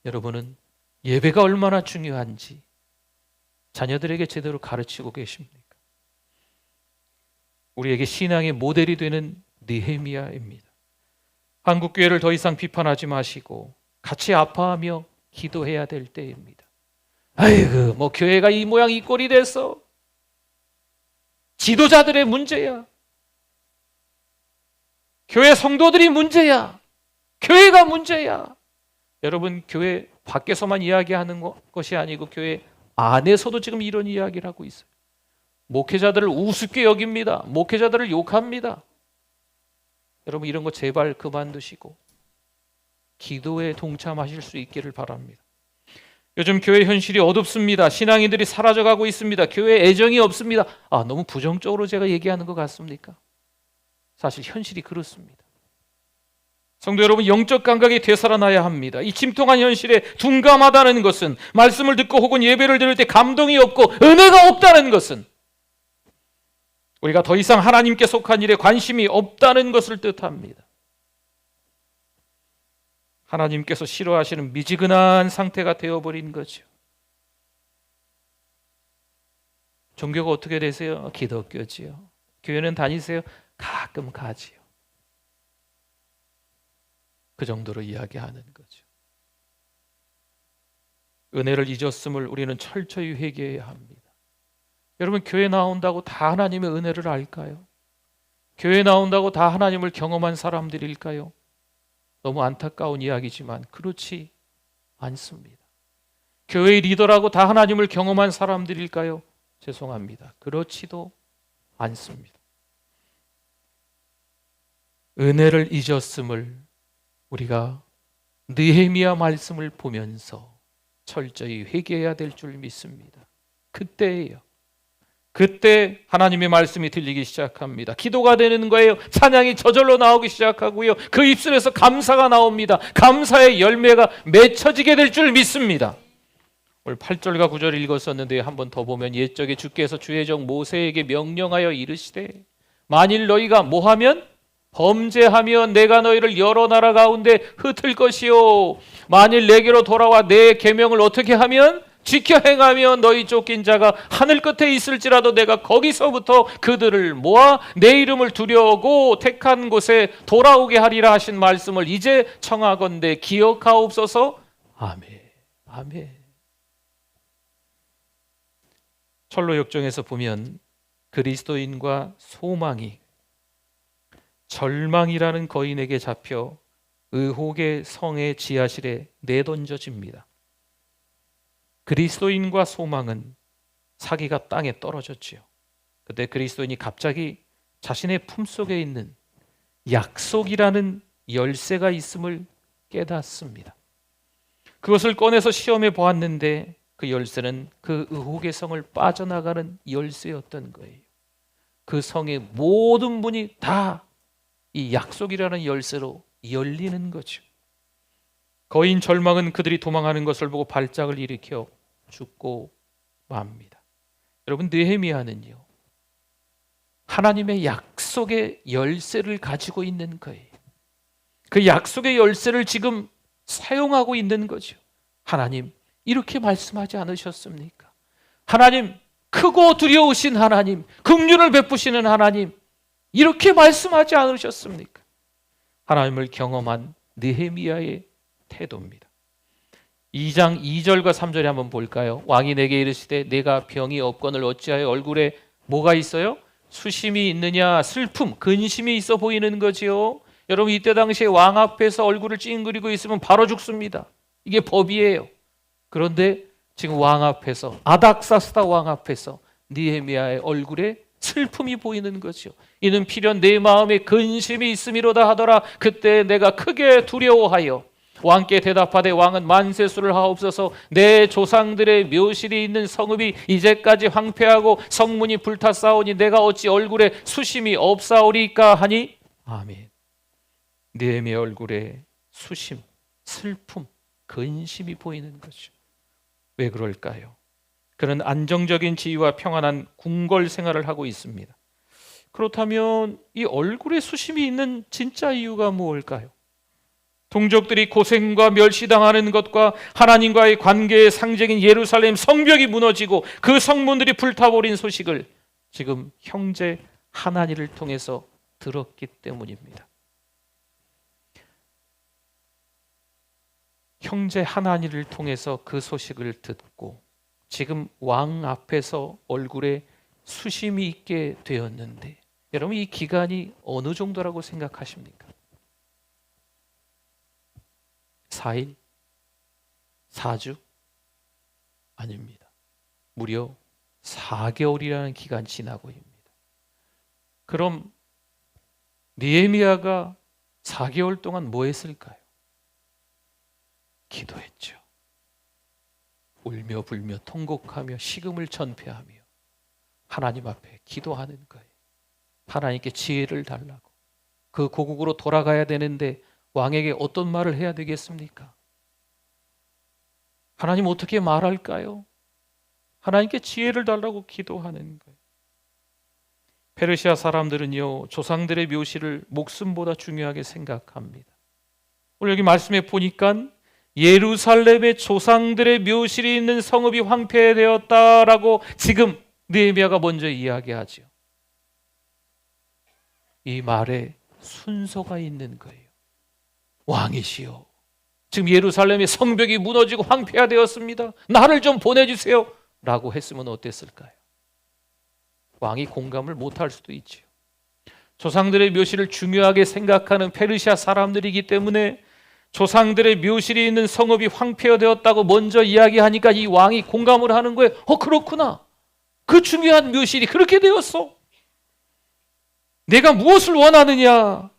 여러분은 예배가 얼마나 중요한지 자녀들에게 제대로 가르치고 계십니까? 우리에게 신앙의 모델이 되는 느헤미야입니다. 한국교회를 더 이상 비판하지 마시고 같이 아파하며 기도해야 될 때입니다. 아이고, 뭐 교회가 이 모양 이 꼴이 됐어. 지도자들의 문제야. 교회 성도들이 문제야. 교회가 문제야. 여러분, 교회 밖에서만 이야기하는 것이 아니고 교회 안에서도 지금 이런 이야기를 하고 있어요. 목회자들을 우습게 여깁니다. 목회자들을 욕합니다. 여러분, 이런 거 제발 그만두시고 기도에 동참하실 수 있기를 바랍니다. 요즘 교회 현실이 어둡습니다. 신앙인들이 사라져가고 있습니다. 교회에 애정이 없습니다. 너무 부정적으로 제가 얘기하는 것 같습니까? 사실 현실이 그렇습니다. 성도 여러분, 영적 감각이 되살아나야 합니다. 이 침통한 현실에 둔감하다는 것은, 말씀을 듣고 혹은 예배를 드릴 때 감동이 없고 은혜가 없다는 것은 우리가 더 이상 하나님께 속한 일에 관심이 없다는 것을 뜻합니다. 하나님께서 싫어하시는 미지근한 상태가 되어버린 거죠. 종교가 어떻게 되세요? 기독교지요. 교회는 다니세요? 가끔 가지요. 그 정도로 이야기하는 거죠. 은혜를 잊었음을 우리는 철저히 회개해야 합니다. 여러분, 교회 나온다고 다 하나님의 은혜를 알까요? 교회 나온다고 다 하나님을 경험한 사람들일까요? 너무 안타까운 이야기지만 그렇지 않습니다. 교회의 리더라고 다 하나님을 경험한 사람들일까요? 죄송합니다. 그렇지도 않습니다. 은혜를 잊었음을 우리가 느헤미야 말씀을 보면서 철저히 회개해야 될 줄 믿습니다. 그때예요. 그때 하나님의 말씀이 들리기 시작합니다. 기도가 되는 거예요. 찬양이 저절로 나오기 시작하고요. 그 입술에서 감사가 나옵니다. 감사의 열매가 맺혀지게 될 줄 믿습니다. 오늘 8절과 9절을 읽었었는데 한 번 더 보면, 옛적에 주께서 주의 종 모세에게 명령하여 이르시되 만일 너희가 뭐하면 범죄하며 내가 너희를 여러 나라 가운데 흩을 것이요 만일 내게로 돌아와 내 계명을 어떻게 하면 지켜 행하며 너희 쫓긴 자가 하늘 끝에 있을지라도 내가 거기서부터 그들을 모아 내 이름을 두려고 택한 곳에 돌아오게 하리라 하신 말씀을 이제 청하건대 기억하옵소서. 아멘. 아멘. 철로 역정에서 보면 그리스도인과 소망이 절망이라는 거인에게 잡혀 의혹의 성의 지하실에 내던져집니다. 그리스도인과 소망은 사기가 땅에 떨어졌지요. 그때 그리스도인이 갑자기 자신의 품속에 있는 약속이라는 열쇠가 있음을 깨닫습니다. 그것을 꺼내서 시험해 보았는데 그 열쇠는 그 의혹의 성을 빠져나가는 열쇠였던 거예요. 그 성의 모든 문이 다 이 약속이라는 열쇠로 열리는 거죠. 거인 절망은 그들이 도망하는 것을 보고 발작을 일으켜 죽고 맙니다. 여러분, 느헤미야는요, 하나님의 약속의 열쇠를 가지고 있는 거예요. 그 약속의 열쇠를 지금 사용하고 있는 거죠. 하나님, 이렇게 말씀하지 않으셨습니까? 하나님, 크고 두려우신 하나님, 긍휼을 베푸시는 하나님, 이렇게 말씀하지 않으셨습니까? 하나님을 경험한 느헤미야의 태도입니다. 2장 2절과 3절에 한번 볼까요? 왕이 내게 이르시되 내가 병이 없거늘 어찌하여 얼굴에 뭐가 있어요? 수심이 있느냐? 슬픔, 근심이 있어 보이는 거지요. 여러분, 이때 당시에 왕 앞에서 얼굴을 찡그리고 있으면 바로 죽습니다. 이게 법이에요. 그런데 지금 왕 앞에서, 아닥사스다 왕 앞에서 느헤미야의 얼굴에 슬픔이 보이는 거죠. 이는 필연 내 마음에 근심이 있음이로다 하더라. 그때 내가 크게 두려워하여 왕께 대답하되 왕은 만세수를 하옵소서. 내 조상들의 묘실이 있는 성읍이 이제까지 황폐하고 성문이 불탔사오니 내가 어찌 얼굴에 수심이 없사오리까 하니. 아멘. 느헤미야 얼굴에 수심, 슬픔, 근심이 보이는 거죠. 왜 그럴까요? 그는 안정적인 지위와 평안한 궁궐 생활을 하고 있습니다. 그렇다면 이 얼굴에 수심이 있는 진짜 이유가 무엇일까요? 동족들이 고생과 멸시당하는 것과 하나님과의 관계의 상징인 예루살렘 성벽이 무너지고 그 성문들이 불타버린 소식을 지금 형제 하나니를 통해서 들었기 때문입니다. 형제 하나니를 통해서 그 소식을 듣고 지금 왕 앞에서 얼굴에 수심이 있게 되었는데, 여러분, 이 기간이 어느 정도라고 생각하십니까? 4일? 4주? 아닙니다. 무려 4개월이라는 기간 지나고입니다. 그럼 느헤미야가 4개월 동안 뭐 했을까요? 기도했죠. 울며 불며 통곡하며 식음을 전폐하며 하나님 앞에 기도하는 거예요. 하나님께 지혜를 달라고. 그 고국으로 돌아가야 되는데 왕에게 어떤 말을 해야 되겠습니까? 하나님 어떻게 말할까요? 하나님께 지혜를 달라고 기도하는 거예요. 페르시아 사람들은요, 조상들의 묘실을 목숨보다 중요하게 생각합니다. 오늘 여기 말씀에 보니까 예루살렘의 조상들의 묘실이 있는 성읍이 황폐되었다라고 지금 느헤미야가 먼저 이야기하죠. 이 말에 순서가 있는 거예요. 왕이시여, 지금 예루살렘의 성벽이 무너지고 황폐화되었습니다. 나를 좀 보내주세요 라고 했으면 어땠을까요? 왕이 공감을 못할 수도 있죠. 조상들의 묘실을 중요하게 생각하는 페르시아 사람들이기 때문에 조상들의 묘실이 있는 성읍이 황폐되었다고 먼저 이야기하니까 이 왕이 공감을 하는 거예요. 그렇구나. 그 중요한 묘실이 그렇게 되었어. 내가 무엇을 원하느냐?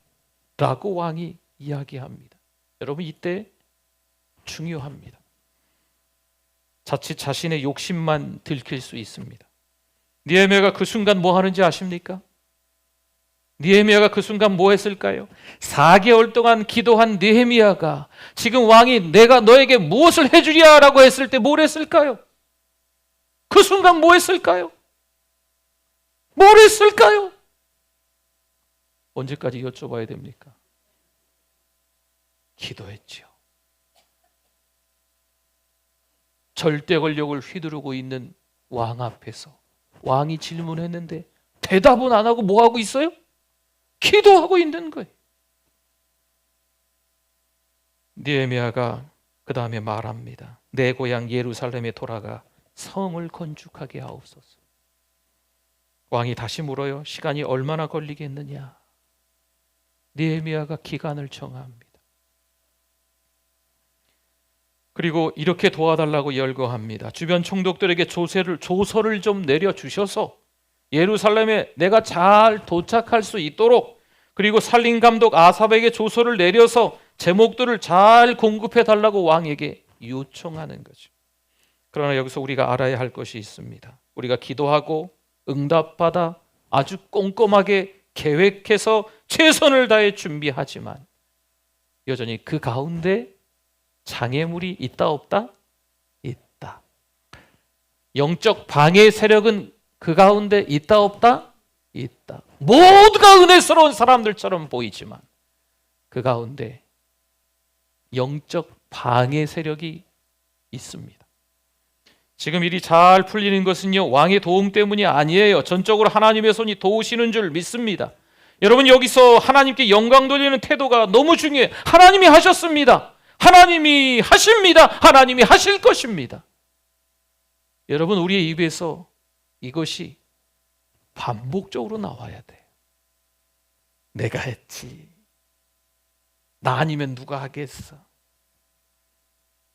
라고 왕이 이야기합니다. 여러분, 이때 중요합니다. 자칫 자신의 욕심만 들킬 수 있습니다. 느헤미야가 그 순간 뭐 하는지 아십니까? 느헤미야가 그 순간 뭐 했을까요? 4개월 동안 기도한 느헤미야가 지금 왕이 내가 너에게 무엇을 해주랴 라고 했을 때 뭘 했을까요? 그 순간 뭐 했을까요? 뭘 했을까요? 언제까지 여쭤봐야 됩니까? 기도했죠. 절대 권력을 휘두르고 있는 왕 앞에서 왕이 질문했는데 대답은 안 하고 뭐 하고 있어요? 기도하고 있는 거예요. 느헤미야가 그 다음에 말합니다. 내 고향 예루살렘에 돌아가 성을 건축하게 하옵소서. 왕이 다시 물어요. 시간이 얼마나 걸리겠느냐? 느헤미야가 기간을 정합니다. 그리고 이렇게 도와달라고 열거합니다. 주변 총독들에게 조서를 좀 내려주셔서 예루살렘에 내가 잘 도착할 수 있도록, 그리고 살림감독 아삽에게 조서를 내려서 제목들을 잘 공급해 달라고 왕에게 요청하는 거죠. 그러나 여기서 우리가 알아야 할 것이 있습니다. 우리가 기도하고 응답받아 아주 꼼꼼하게 계획해서 최선을 다해 준비하지만 여전히 그 가운데 장애물이 있다 없다? 있다. 영적 방해 세력은 그 가운데 있다 없다? 있다. 모두가 은혜스러운 사람들처럼 보이지만 그 가운데 영적 방해 세력이 있습니다. 지금 일이 잘 풀리는 것은요, 왕의 도움 때문이 아니에요. 전적으로 하나님의 손이 도우시는 줄 믿습니다. 여러분, 여기서 하나님께 영광 돌리는 태도가 너무 중요해요. 하나님이 하셨습니다. 하나님이 하십니다. 하나님이 하실 것입니다. 여러분, 우리의 입에서 이것이 반복적으로 나와야 돼요. 내가 했지. 나 아니면 누가 하겠어.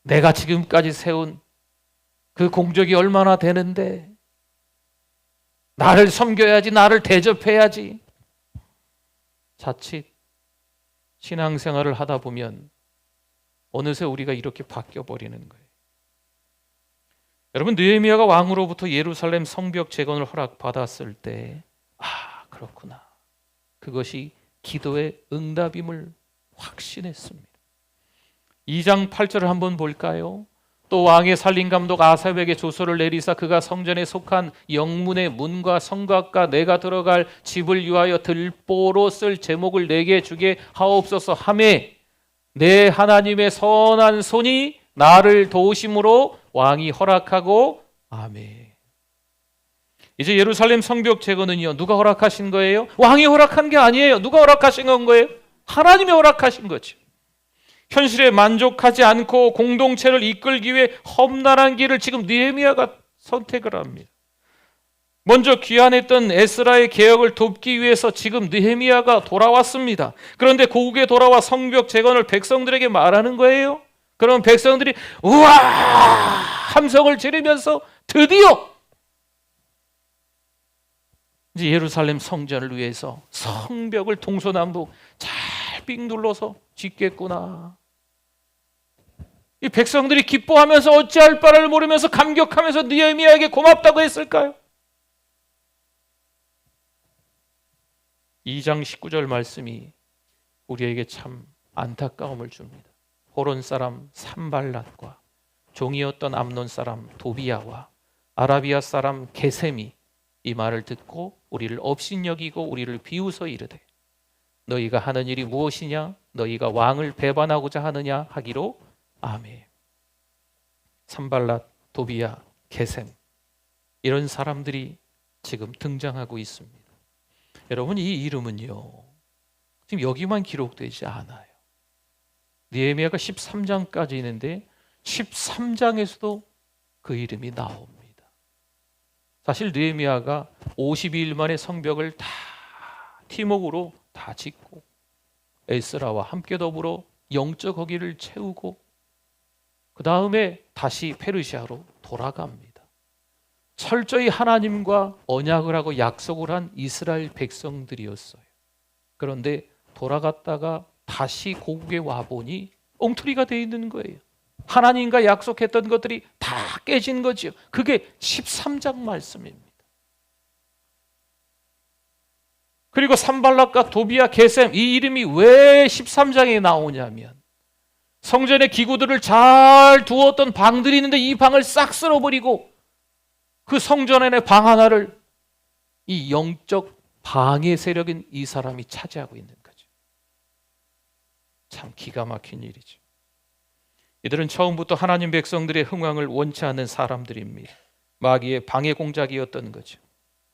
내가 지금까지 세운 그 공적이 얼마나 되는데, 나를 섬겨야지, 나를 대접해야지. 자칫 신앙생활을 하다 보면 어느새 우리가 이렇게 바뀌어버리는 거예요. 여러분, 느헤미야가 왕으로부터 예루살렘 성벽 재건을 허락받았을 때, 그렇구나, 그것이 기도의 응답임을 확신했습니다. 2장 8절을 한번 볼까요? 또 왕의 살림감독 아삽에게 조서를 내리사 그가 성전에 속한 영문의 문과 성곽과 내가 들어갈 집을 위하여 들보로 쓸 제목을 내게 주게 하옵소서 하매 내 하나님의 선한 손이 나를 도우심으로 왕이 허락하고 아멘. 이제 예루살렘 성벽 재건은요, 누가 허락하신 거예요? 왕이 허락한 게 아니에요. 누가 허락하신 건 거예요? 하나님이 허락하신 거죠. 현실에 만족하지 않고 공동체를 이끌기 위해 험난한 길을 지금 느헤미야가 선택을 합니다. 먼저 귀환했던 에스라의 개혁을 돕기 위해서 지금 느헤미야가 돌아왔습니다. 그런데 고국에 돌아와 성벽 재건을 백성들에게 말하는 거예요. 그럼 백성들이 우와 함성을 지르면서 드디어 이제 예루살렘 성전을 위해서 성벽을 동서남북 잘 삥 둘러서 짓겠구나. 이 백성들이 기뻐하면서 어찌할 바를 모르면서 감격하면서 느헤미야에게 고맙다고 했을까요? 2장 19절 말씀이 우리에게 참 안타까움을 줍니다. 호론 사람 산발랏과 종이었던 암논 사람 도비야와 아라비아 사람 게셈이 이 말을 듣고 우리를 업신여기고 우리를 비웃어 이르되 너희가 하는 일이 무엇이냐? 너희가 왕을 배반하고자 하느냐? 하기로 아멘. 산발랏, 도비야, 게셈 이런 사람들이 지금 등장하고 있습니다. 여러분, 이 이름은요 지금 여기만 기록되지 않아요. 느헤미야가 13장까지 있는데 13장에서도 그 이름이 나옵니다. 사실 느헤미야가 52일 만에 성벽을 다 팀웍으로 다 짓고 에스라와 함께 더불어 영적 허기를 채우고 그 다음에 다시 페르시아로 돌아갑니다. 철저히 하나님과 언약을 하고 약속을 한 이스라엘 백성들이었어요. 그런데 돌아갔다가 다시 고국에 와보니 엉터리가 돼 있는 거예요. 하나님과 약속했던 것들이 다 깨진 거죠. 그게 13장 말씀입니다. 그리고 산발랏과 도비야, 게셈 이 이름이 왜 13장에 나오냐면 성전의 기구들을 잘 두었던 방들이 있는데 이 방을 싹 쓸어버리고 그 성전 안에 방 하나를 이 영적 방해 세력인 이 사람이 차지하고 있는 거죠. 참 기가 막힌 일이죠. 이들은 처음부터 하나님 백성들의 흥왕을 원치 않는 사람들입니다. 마귀의 방해 공작이었던 거죠.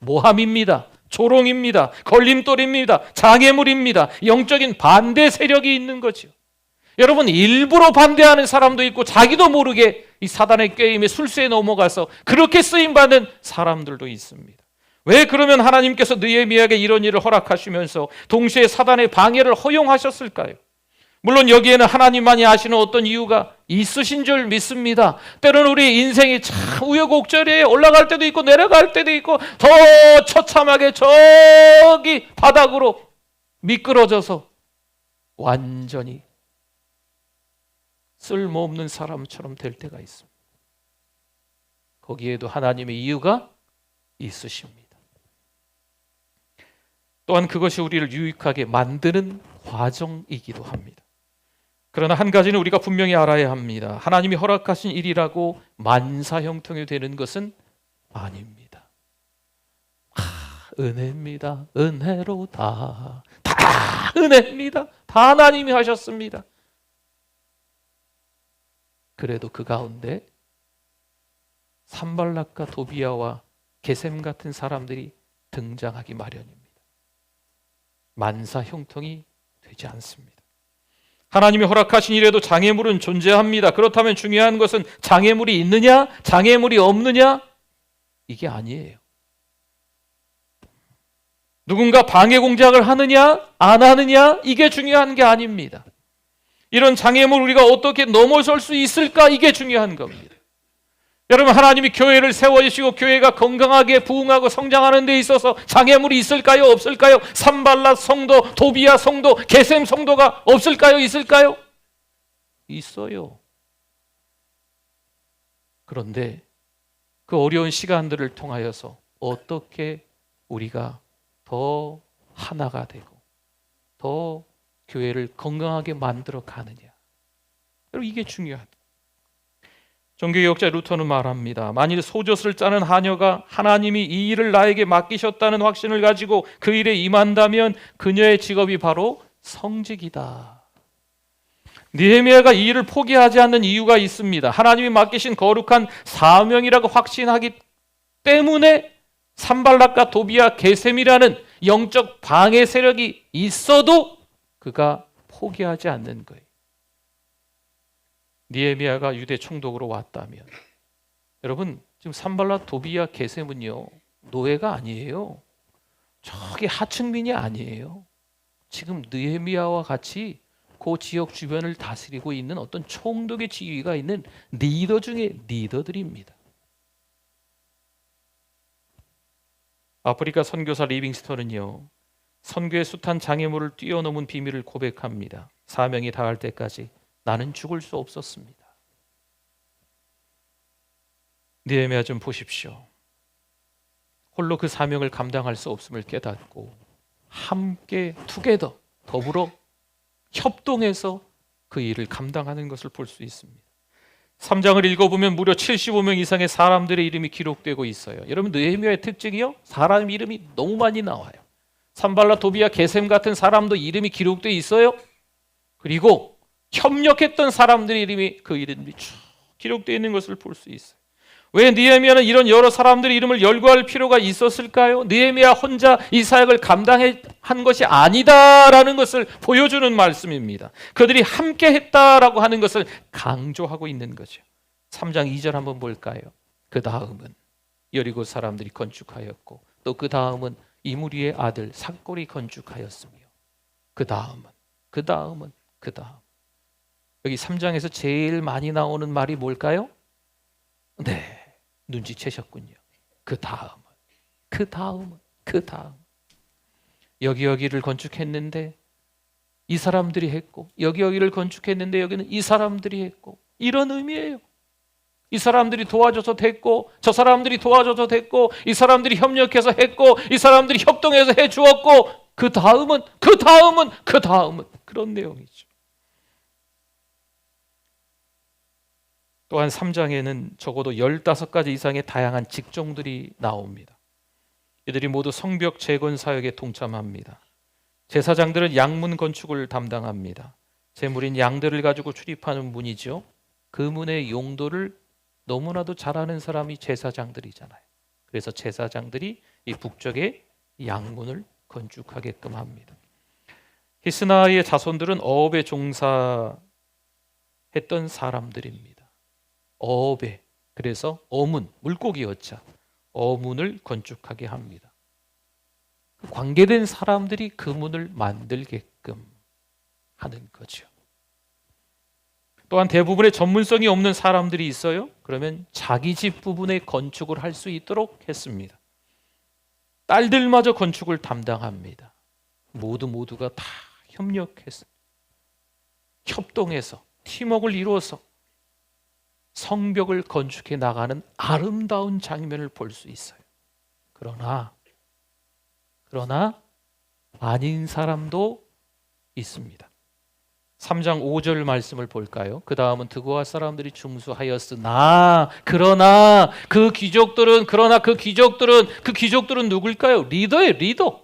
모함입니다. 조롱입니다. 걸림돌입니다. 장애물입니다. 영적인 반대 세력이 있는 거죠. 여러분, 일부러 반대하는 사람도 있고 자기도 모르게 이 사단의 꾀임에 술수에 넘어가서 그렇게 쓰임받는 사람들도 있습니다. 왜 그러면 하나님께서 느헤미야에게 이런 일을 허락하시면서 동시에 사단의 방해를 허용하셨을까요? 물론 여기에는 하나님만이 아시는 어떤 이유가 있으신 줄 믿습니다. 때로는 우리 인생이 참 우여곡절에 올라갈 때도 있고 내려갈 때도 있고 더 처참하게 저기 바닥으로 미끄러져서 완전히 쓸모없는 사람처럼 될 때가 있습니다. 거기에도 하나님의 이유가 있으십니다. 또한 그것이 우리를 유익하게 만드는 과정이기도 합니다. 그러나 한 가지는 우리가 분명히 알아야 합니다. 하나님이 허락하신 일이라고 만사형통이 되는 것은 아닙니다. 은혜입니다. 은혜로 다 은혜입니다. 다 하나님이 하셨습니다. 그래도 그 가운데 산발락과 도비야와 게셈 같은 사람들이 등장하기 마련입니다. 만사형통이 되지 않습니다. 하나님이 허락하신 일에도 장애물은 존재합니다. 그렇다면 중요한 것은 장애물이 있느냐, 장애물이 없느냐, 이게 아니에요. 누군가 방해 공작을 하느냐, 안 하느냐, 이게 중요한 게 아닙니다. 이런 장애물 우리가 어떻게 넘어설 수 있을까, 이게 중요한 겁니다. 여러분, 하나님이 교회를 세워주시고 교회가 건강하게 부흥하고 성장하는 데 있어서 장애물이 있을까요? 없을까요? 산발랏 성도, 도비야 성도, 게셈 성도가 없을까요? 있을까요? 있어요. 그런데 그 어려운 시간들을 통하여서 어떻게 우리가 더 하나가 되고 더 교회를 건강하게 만들어 가느냐, 여러분, 이게 중요하다. 종교개혁자 루터는 말합니다. 만일 소젖을 짜는 하녀가 하나님이 이 일을 나에게 맡기셨다는 확신을 가지고 그 일에 임한다면 그녀의 직업이 바로 성직이다. 느헤미야가 이 일을 포기하지 않는 이유가 있습니다. 하나님이 맡기신 거룩한 사명이라고 확신하기 때문에 산발락과 도비야, 게셈이라는 영적 방해 세력이 있어도 그가 포기하지 않는 거예요. 느헤미야가 유대 총독으로 왔다면, 여러분, 지금 산발랏, 도비야, 게셈은요 노예가 아니에요. 저기 하층민이 아니에요. 지금 느헤미야와 같이 그 지역 주변을 다스리고 있는 어떤 총독의 지위가 있는 리더 중에 리더들입니다. 아프리카 선교사 리빙스턴은요, 선교의 숱한 장애물을 뛰어넘은 비밀을 고백합니다. 사명이 다할 때까지 나는 죽을 수 없었습니다. 느헤미야 좀 보십시오. 홀로 그 사명을 감당할 수 없음을 깨닫고 함께 투게더, 더불어 협동해서 그 일을 감당하는 것을 볼 수 있습니다. 3장을 읽어보면 무려 75명 이상의 사람들의 이름이 기록되고 있어요. 여러분, 느헤미야의 특징이요, 사람 이름이 너무 많이 나와요. 산발랏, 도비야, 게셈 같은 사람도 이름이 기록되어 있어요. 그리고 협력했던 사람들의 이름이, 그 이름이 쭉 기록되어 있는 것을 볼 수 있어요. 왜 느헤미야는 이런 여러 사람들의 이름을 열거할 필요가 있었을까요? 느헤미야 혼자 이 사역을 감당한 것이 아니다라는 것을 보여주는 말씀입니다. 그들이 함께 했다라고 하는 것을 강조하고 있는 거죠. 3장 2절 한번 볼까요? 그 다음은 여리고 사람들이 건축하였고 또 그 다음은 이므리의 아들 삭골이 건축하였으며 그 다음은 여기 3장에서 제일 많이 나오는 말이 뭘까요? 네, 눈치채셨군요. 그 다음은 여기를 건축했는데 이 사람들이 했고, 여기를 건축했는데 여기는 이 사람들이 했고, 이런 의미예요. 이 사람들이 도와줘서 됐고, 저 사람들이 도와줘서 됐고, 이 사람들이 협력해서 했고, 이 사람들이 협동해서 해주었고, 그 다음은 그런 내용이죠. 또한 3장에는 적어도 15가지 이상의 다양한 직종들이 나옵니다. 이들이 모두 성벽 재건 사역에 동참합니다. 제사장들은 양문 건축을 담당합니다. 제물인 양들을 가지고 출입하는 문이죠. 그 문의 용도를 너무나도 잘 아는 사람이 제사장들이잖아요. 그래서 제사장들이 이 북쪽에 양문을 건축하게끔 합니다. 히스나의 자손들은 어업에 종사하고 했던 사람들입니다. 어배, 그래서 어문, 물고기 어자, 어문을 건축하게 합니다. 관계된 사람들이 그 문을 만들게끔 하는 거죠. 또한 대부분의 전문성이 없는 사람들이 있어요. 그러면 자기 집 부분에 건축을 할 수 있도록 했습니다. 딸들마저 건축을 담당합니다. 모두가 다 협력해서, 협동해서, 팀워크를 이루어서 성벽을 건축해 나가는 아름다운 장면을 볼 수 있어요. 그러나 아닌 사람도 있습니다. 3장 5절 말씀을 볼까요? 그 다음은 드고아 사람들이 중수하였으나 그러나 그 귀족들은 누굴까요? 리더예요. 리더.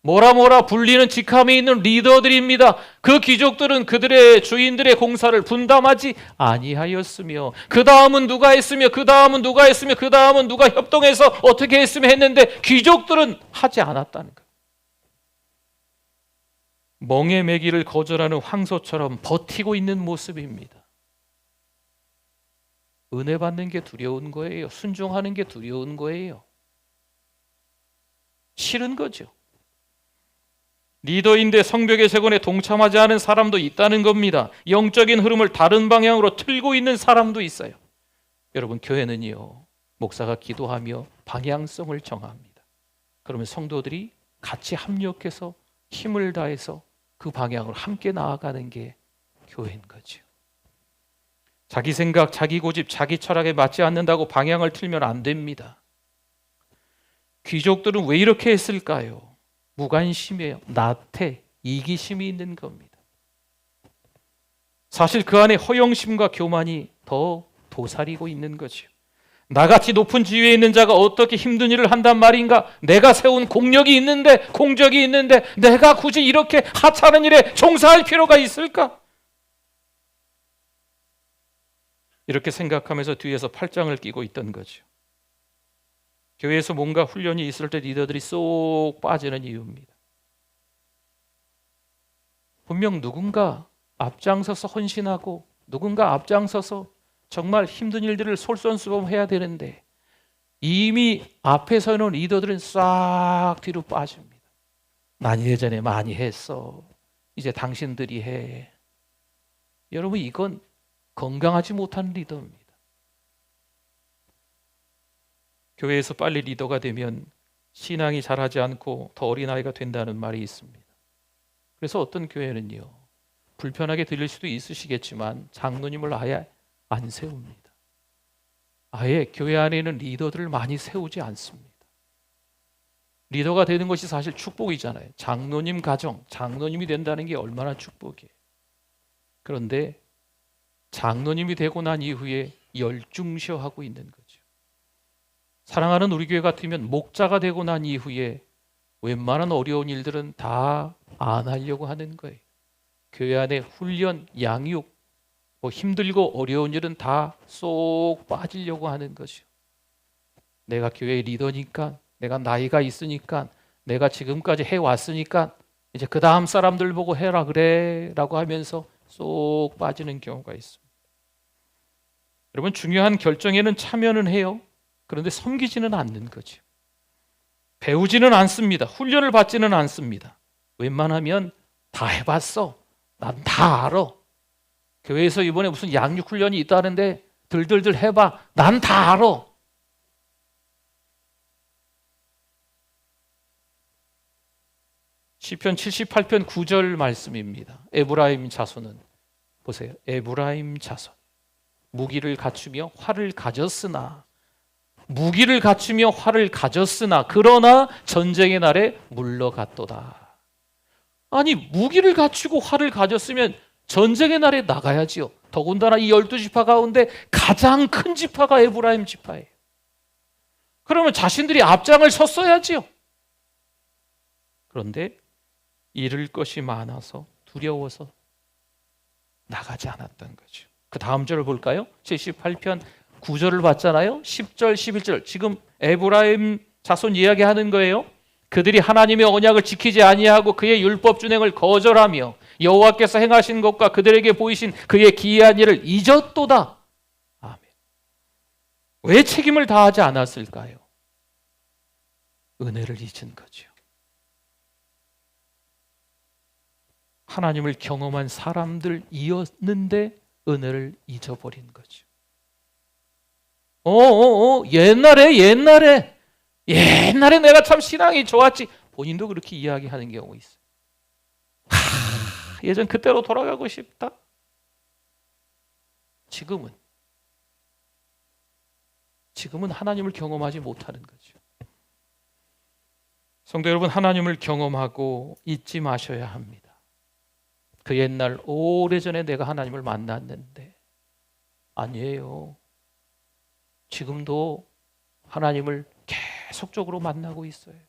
뭐라 불리는 직함이 있는 리더들입니다. 그 귀족들은 그들의 주인들의 공사를 분담하지 아니하였으며 그 다음은 누가 했으며 그 다음은 누가 협동해서 어떻게 했으며 했는데 귀족들은 하지 않았다는 거예요. 멍에 매기를 거절하는 황소처럼 버티고 있는 모습입니다. 은혜 받는 게 두려운 거예요. 순종하는 게 두려운 거예요. 싫은 거죠. 리더인데 성벽의 재건에 동참하지 않은 사람도 있다는 겁니다. 영적인 흐름을 다른 방향으로 틀고 있는 사람도 있어요. 여러분, 교회는요, 목사가 기도하며 방향성을 정합니다. 그러면 성도들이 같이 합력해서 힘을 다해서 그 방향으로 함께 나아가는 게 교회인 거죠. 자기 생각, 자기 고집, 자기 철학에 맞지 않는다고 방향을 틀면 안 됩니다. 귀족들은 왜 이렇게 했을까요? 무관심이에요. 나태, 이기심이 있는 겁니다. 사실 그 안에 허영심과 교만이 더 도사리고 있는 거죠. 나같이 높은 지위에 있는 자가 어떻게 힘든 일을 한단 말인가? 내가 세운 공력이 있는데, 공적이 있는데 내가 굳이 이렇게 하찮은 일에 종사할 필요가 있을까? 이렇게 생각하면서 뒤에서 팔짱을 끼고 있던 거죠. 교회에서 뭔가 훈련이 있을 때 리더들이 쏙 빠지는 이유입니다. 분명 누군가 앞장서서 헌신하고 누군가 앞장서서 정말 힘든 일들을 솔선수범해야 되는데 이미 앞에 서 있는 리더들은 싹 뒤로 빠집니다. 난 예전에 많이 했어. 이제 당신들이 해. 여러분, 이건 건강하지 못한 리더입니다. 교회에서 빨리 리더가 되면 신앙이 자라지 않고 더 어린아이가 된다는 말이 있습니다. 그래서 어떤 교회는요, 불편하게 들릴 수도 있으시겠지만 장로님을 아예 안 세웁니다. 아예 교회 안에 있는 리더들을 많이 세우지 않습니다. 리더가 되는 것이 사실 축복이잖아요. 장로님 가정, 장로님이 된다는 게 얼마나 축복이에요. 그런데 장로님이 되고 난 이후에 열중시하고 있는 거죠. 사랑하는 우리 교회 같으면 목자가 되고 난 이후에 웬만한 어려운 일들은 다 안 하려고 하는 거예요. 교회 안에 훈련, 양육, 힘들고 어려운 일은 다 쏙 빠지려고 하는 거죠. 내가 교회의 리더니까, 내가 나이가 있으니까, 내가 지금까지 해왔으니까 이제 그 다음 사람들 보고 해라 그래 라고 하면서 쏙 빠지는 경우가 있습니다. 여러분, 중요한 결정에는 참여는 해요. 그런데 섬기지는 않는 거죠. 배우지는 않습니다. 훈련을 받지는 않습니다. 웬만하면 다 해봤어. 난 다 알아. 교회에서 이번에 무슨 양육 훈련이 있다는데 들들들 해봐. 난 다 알아. 시편 78편 9절 말씀입니다. 에브라임 자손은, 보세요. 에브라임 자손, 무기를 갖추며 활을 가졌으나 그러나 전쟁의 날에 물러갔도다. 아니, 무기를 갖추고 활을 가졌으면 전쟁의 날에 나가야지요. 더군다나 이 12지파 가운데 가장 큰 지파가 에브라임 지파예요. 그러면 자신들이 앞장을 섰어야지요. 그런데 잃을 것이 많아서 두려워서 나가지 않았던 거죠. 그 다음 절을 볼까요? 78편 9절을 봤잖아요. 10절, 11절. 지금 에브라임 자손 이야기하는 거예요. 그들이 하나님의 언약을 지키지 아니하고 그의 율법 준행을 거절하며 여호와께서 행하신 것과 그들에게 보이신 그의 기이한 일을 잊었도다. 아멘. 왜 책임을 다하지 않았을까요? 은혜를 잊은 거죠. 하나님을 경험한 사람들이었는데 은혜를 잊어버린 거죠. 옛날에 내가 참 신앙이 좋았지. 본인도 그렇게 이야기하는 경우 있어요. 예전 그때로 돌아가고 싶다. 지금은 하나님을 경험하지 못하는 거죠. 성도 여러분, 하나님을 경험하고 잊지 마셔야 합니다. 그 옛날 오래전에 내가 하나님을 만났는데 아니에요. 지금도 하나님을 계속적으로 만나고 있어야 돼요.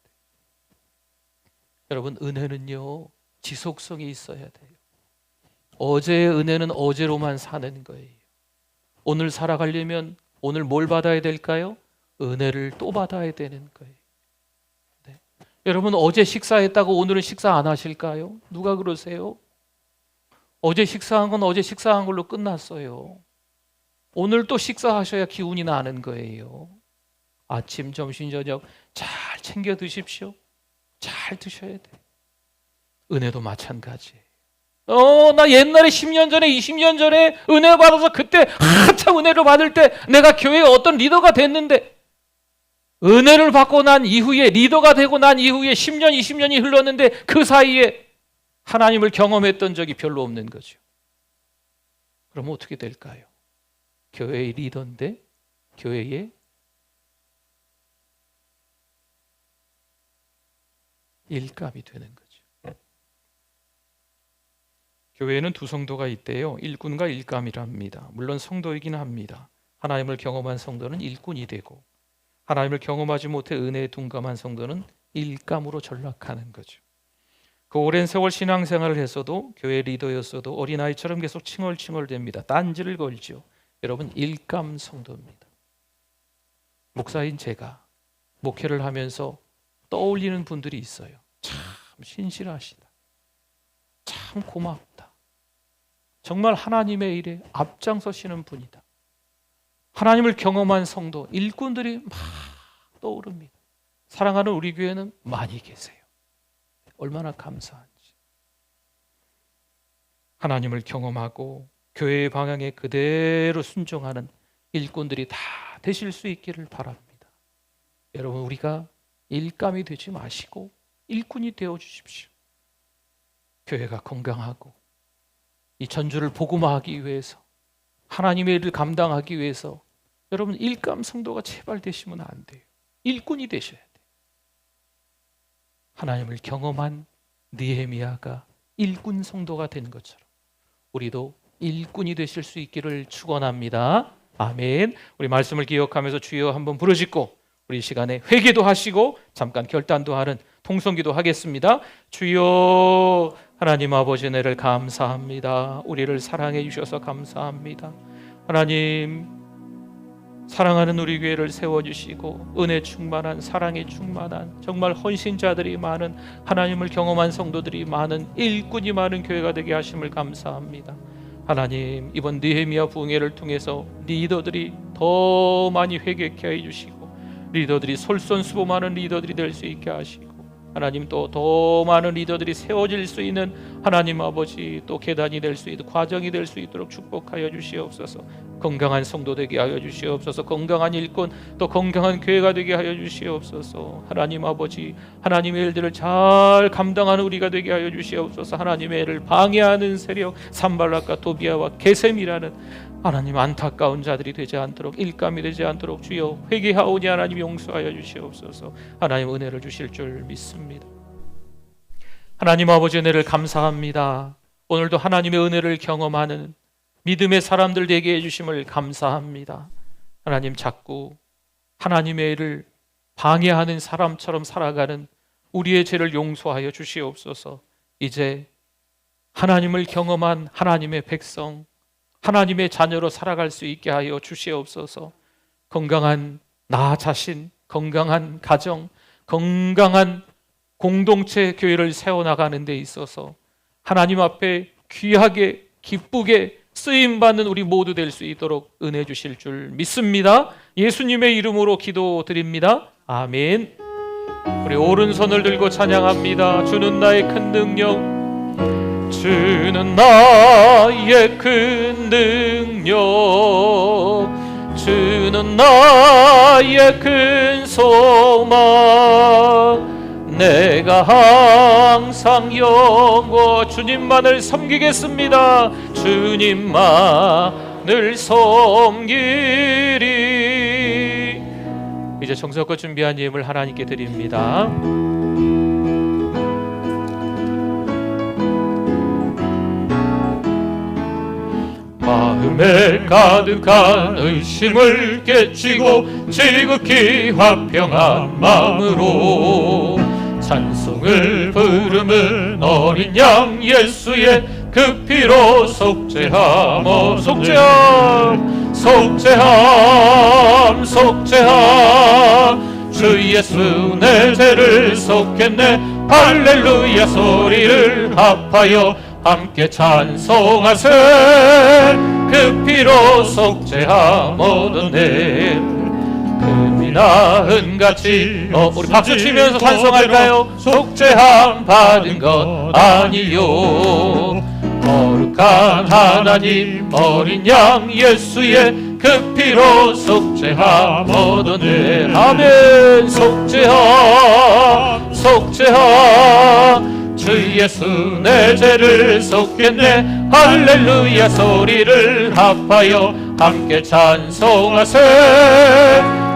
여러분, 은혜는요 지속성이 있어야 돼요. 어제의 은혜는 어제로만 사는 거예요. 오늘 살아가려면 오늘 뭘 받아야 될까요? 은혜를 또 받아야 되는 거예요. 네. 여러분, 어제 식사했다고 오늘은 식사 안 하실까요? 누가 그러세요? 어제 식사한 건 어제 식사한 걸로 끝났어요. 오늘 또 식사하셔야 기운이 나는 거예요. 아침, 점심, 저녁 잘 챙겨 드십시오. 잘 드셔야 돼요. 은혜도 마찬가지예요. 나 옛날에 10년 전에 20년 전에 은혜 받아서 그때 한참 은혜를 받을 때 내가 교회에 어떤 리더가 됐는데 은혜를 받고 난 이후에 리더가 되고 난 이후에 10년 20년이 흘렀는데 그 사이에 하나님을 경험했던 적이 별로 없는 거죠. 그럼 어떻게 될까요? 교회의 리더인데 교회의 일감이 되는 거죠. 교회에는 두 성도가 있대요. 일꾼과 일감이랍니다. 물론 성도이긴 합니다. 하나님을 경험한 성도는 일꾼이 되고 하나님을 경험하지 못해 은혜에 둔감한 성도는 일감으로 전락하는 거죠. 그 오랜 세월 신앙생활을 했어도 교회 리더였어도 어린아이처럼 계속 칭얼칭얼댑니다. 딴지를 걸죠. 여러분, 일감 성도입니다. 목사인 제가 목회를 하면서 떠올리는 분들이 있어요. 참 신실하시다. 참 고맙다. 정말 하나님의 일에 앞장서시는 분이다. 하나님을 경험한 성도, 일꾼들이 막 떠오릅니다. 사랑하는 우리 교회는 많이 계세요. 얼마나 감사한지. 하나님을 경험하고 교회의 방향에 그대로 순종하는 일꾼들이 다 되실 수 있기를 바랍니다. 여러분, 우리가 일감이 되지 마시고 일꾼이 되어 주십시오. 교회가 건강하고 이 전주를 복음화하기 위해서 하나님의 일을 감당하기 위해서 여러분, 일감 성도가 제발 되시면 안 돼요. 일꾼이 되셔야 돼요. 하나님을 경험한 느헤미야가 일꾼 성도가 된 것처럼 우리도 일꾼이 되실 수 있기를 축원합니다. 아멘. 우리 말씀을 기억하면서 주여 한번 부르짖고 우리 시간에 회개도 하시고 잠깐 결단도 하는 통성기도 하겠습니다. 주여, 하나님 아버지 은혜를 감사합니다. 우리를 사랑해 주셔서 감사합니다. 하나님, 사랑하는 우리 교회를 세워주시고 은혜 충만한, 사랑에 충만한, 정말 헌신자들이 많은, 하나님을 경험한 성도들이 많은, 일꾼이 많은 교회가 되게 하심을 감사합니다. 하나님, 이번 느헤미야 부흥회를 통해서 리더들이 더 많이 회개케 해주시고 리더들이 솔선수범하는 리더들이 될 수 있게 하시고 하나님, 또 더 많은 리더들이 세워질 수 있는 하나님 아버지 또 계단이 될 수 있도록, 과정이 될 수 있도록 축복하여 주시옵소서. 건강한 성도 되게 하여 주시옵소서. 건강한 일꾼, 또 건강한 교회가 되게 하여 주시옵소서. 하나님 아버지, 하나님의 일들을 잘 감당하는 우리가 되게 하여 주시옵소서. 하나님의 일을 방해하는 세력 산발락과 도비아와 게셈이라는 하나님 안타까운 자들이 되지 않도록, 일감이 되지 않도록 주여 회개하오니 하나님 용서하여 주시옵소서. 하나님 은혜를 주실 줄 믿습니다. 하나님 아버지, 은혜를 감사합니다. 오늘도 하나님의 은혜를 경험하는 믿음의 사람들 되게 해주심을 감사합니다. 하나님, 자꾸 하나님의 일을 방해하는 사람처럼 살아가는 우리의 죄를 용서하여 주시옵소서. 이제 하나님을 경험한 하나님의 백성, 하나님의 자녀로 살아갈 수 있게 하여 주시옵소서. 건강한 나 자신, 건강한 가정, 건강한 공동체 교회를 세워나가는 데 있어서 하나님 앞에 귀하게 기쁘게 쓰임받는 우리 모두 될 수 있도록 은혜 주실 줄 믿습니다. 예수님의 이름으로 기도드립니다. 아멘. 우리 오른손을 들고 찬양합니다. 주는 나의 큰 능력, 주는 나의 큰 능력, 주는 나의 큰 소망. 내가 항상 영원 주님만을 섬기겠습니다. 주님만을 섬기리. 이제 정성껏 준비한 예물 하나님께 드립니다. 마음에 가득한 의심을 깨치고 지극히 화평한 마음으로 찬송을 부르는 어린 양 예수의 그 피로 속죄함, 속죄함, 속죄함, 속죄함. 주 예수 내 죄를 속했네. 할렐루야 소리를 합하여 함께 찬송하세. 그 피로 속죄함 얻었네. 금이나 은같이 우리 박수 치면서 찬송할까요? 속죄함 받은 것 아니요. 거룩한 하나님 어린 양 예수의 그 피로 속죄함 얻었네. 아멘. 속죄함, 속죄함. 주 예수 내 죄를 속했네. 할렐루야 소리를 합하여 함께 찬송하세.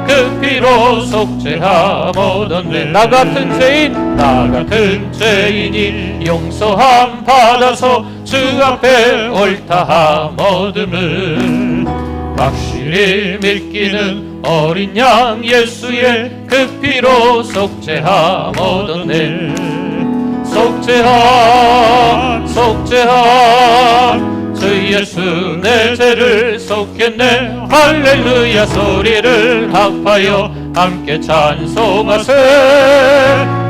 그 피로 속죄함 얻었네. 나 같은 죄인, 나 같은 죄인이 용서함 받아서 주 앞에 옳다함 얻음을 확실히 믿기는 어린 양 예수의 그 피로 속죄함 얻었네. 속죄함, 속죄함. 주 예수 내 죄를 속했네. 할렐루야 소리를 합하여 함께 찬송하세.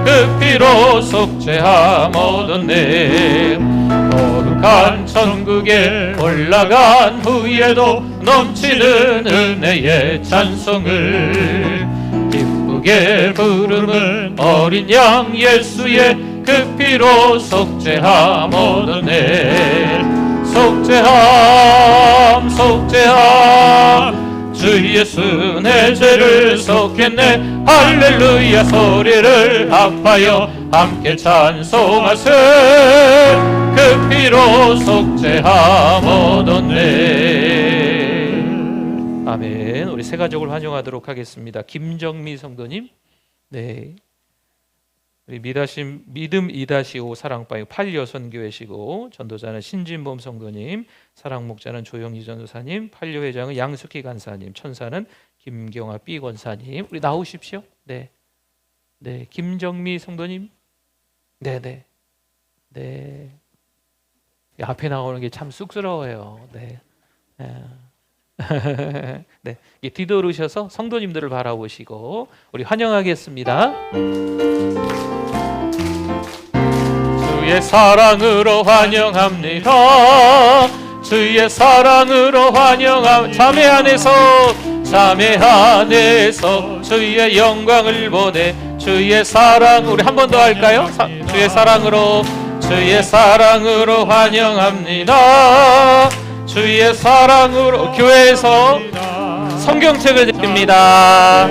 그 피로 속죄함 얻었네. 거룩한 천국에 올라간 후에도 넘치는 은혜의 찬송을 기쁘게 부르는 어린 양 예수의 그 피로 속죄함 얻었네. 속죄함, 속죄함. 주 예수 내 죄를 속했네. 할렐루야 소리를 합하여 함께 찬송하세. 그 피로 속죄함 얻었네. 아멘. 우리 세 가족을 환영하도록 하겠습니다. 김정미 성도님, 네, 우리 믿음 2-5 사랑방의 8여선교회시고 전도자는 신진범 성도님, 사랑목자는 조영희 전도사님, 8여 회장은 양숙희 간사님, 천사는 김경아 B 권사님. 우리 나오십시오. 네, 네, 김정미 성도님, 네네, 네. 앞에 나오는 게 참 쑥스러워요. 네, 네, 뒤돌으셔서 성도님들을 바라보시고 우리 환영하겠습니다. 주의 사랑으로 환영합니다. 주의 사랑으로 환영합니다. 자매 안에서 주의 영광을 보내. 주의 사랑, 우리 한 번 더 할까요? 주의 사랑으로 환영합니다. 주의 사랑으로. 교회에서 성경책을 드립니다.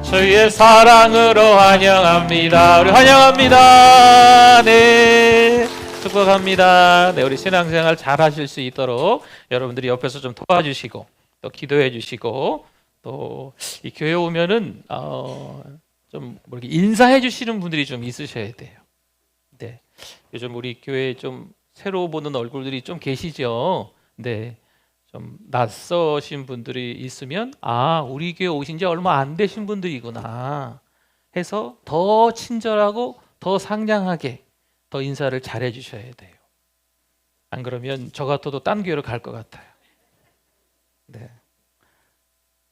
주의 사랑으로 환영합니다. 우리 환영합니다. 네, 축복합니다. 네, 우리 신앙생활 잘 하실 수 있도록 여러분들이 옆에서 좀 도와주시고 또 기도해 주시고 또 이 교회 오면은 좀 이렇게 인사해 주시는 분들이 좀 있으셔야 돼요. 네, 요즘 우리 교회 좀 새로 보는 얼굴들이 좀 계시죠. 네, 좀 낯서신 분들이 있으면 우리 교회 오신 지 얼마 안 되신 분들이구나 해서 더 친절하고 더 상냥하게 더 인사를 잘해 주셔야 돼요. 안 그러면 저 같아도 딴 교회로 갈 것 같아요. 네,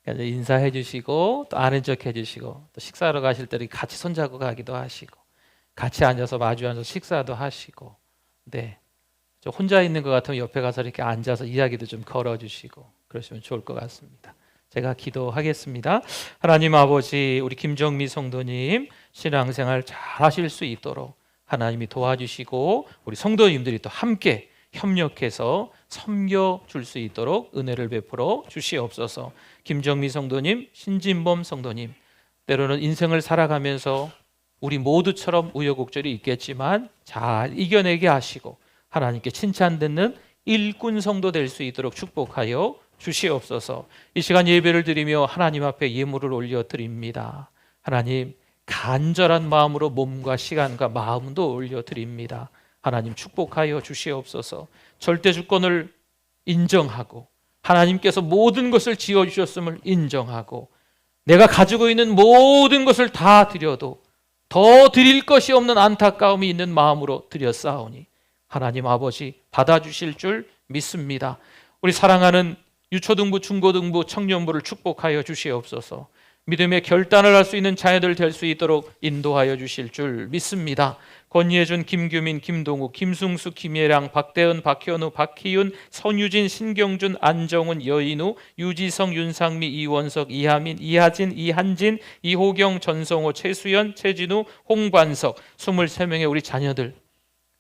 그래서 인사해 주시고 또 아는 척 해 주시고 또 식사하러 가실 때 같이 손잡고 가기도 하시고 같이 앉아서 마주 앉아서 식사도 하시고, 네, 저 혼자 있는 것 같으면 옆에 가서 이렇게 앉아서 이야기도 좀 걸어주시고 그러시면 좋을 것 같습니다. 제가 기도하겠습니다. 하나님 아버지, 우리 김정미 성도님 신앙생활 잘 하실 수 있도록 하나님이 도와주시고 우리 성도님들이 또 함께 협력해서 섬겨줄 수 있도록 은혜를 베풀어 주시옵소서. 김정미 성도님, 신진범 성도님, 때로는 인생을 살아가면서 우리 모두처럼 우여곡절이 있겠지만 잘 이겨내게 하시고 하나님께 칭찬듣는 일꾼 성도 될 수 있도록 축복하여 주시옵소서. 이 시간 예배를 드리며 하나님 앞에 예물을 올려드립니다. 하나님, 간절한 마음으로 몸과 시간과 마음도 올려드립니다. 하나님 축복하여 주시옵소서. 절대 주권을 인정하고 하나님께서 모든 것을 지어주셨음을 인정하고 내가 가지고 있는 모든 것을 다 드려도 더 드릴 것이 없는 안타까움이 있는 마음으로 드렸사오니 하나님 아버지 받아주실 줄 믿습니다. 우리 사랑하는 유초등부, 중고등부, 청년부를 축복하여 주시옵소서. 믿음의 결단을 할 수 있는 자녀들 될 수 있도록 인도하여 주실 줄 믿습니다. 권예준, 김규민, 김동욱, 김승수, 김예랑, 박대은, 박현우, 박희윤, 선유진, 신경준, 안정훈, 여인우, 유지성, 윤상미, 이원석, 이하민, 이하진, 이한진, 이호경, 전성호, 최수연, 최진우, 홍관석 23명의 우리 자녀들,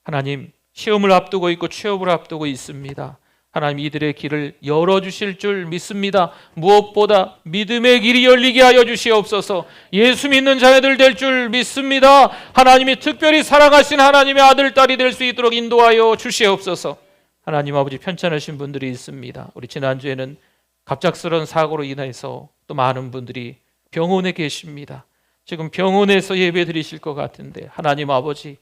하나님 시험을 앞두고 있고 취업을 앞두고 있습니다. 하나님 이들의 길을 열어주실 줄 믿습니다. 무엇보다 믿음의 길이 열리게 하여 주시옵소서. 예수 믿는 자녀들 될 줄 믿습니다. 하나님이 특별히 사랑하신 하나님의 아들, 딸이 될 수 있도록 인도하여 주시옵소서. 하나님 아버지, 편찮으신 분들이 있습니다. 우리 지난주에는 갑작스러운 사고로 인해서 또 많은 분들이 병원에 계십니다. 지금 병원에서 예배 드리실 것 같은데 하나님 아버지,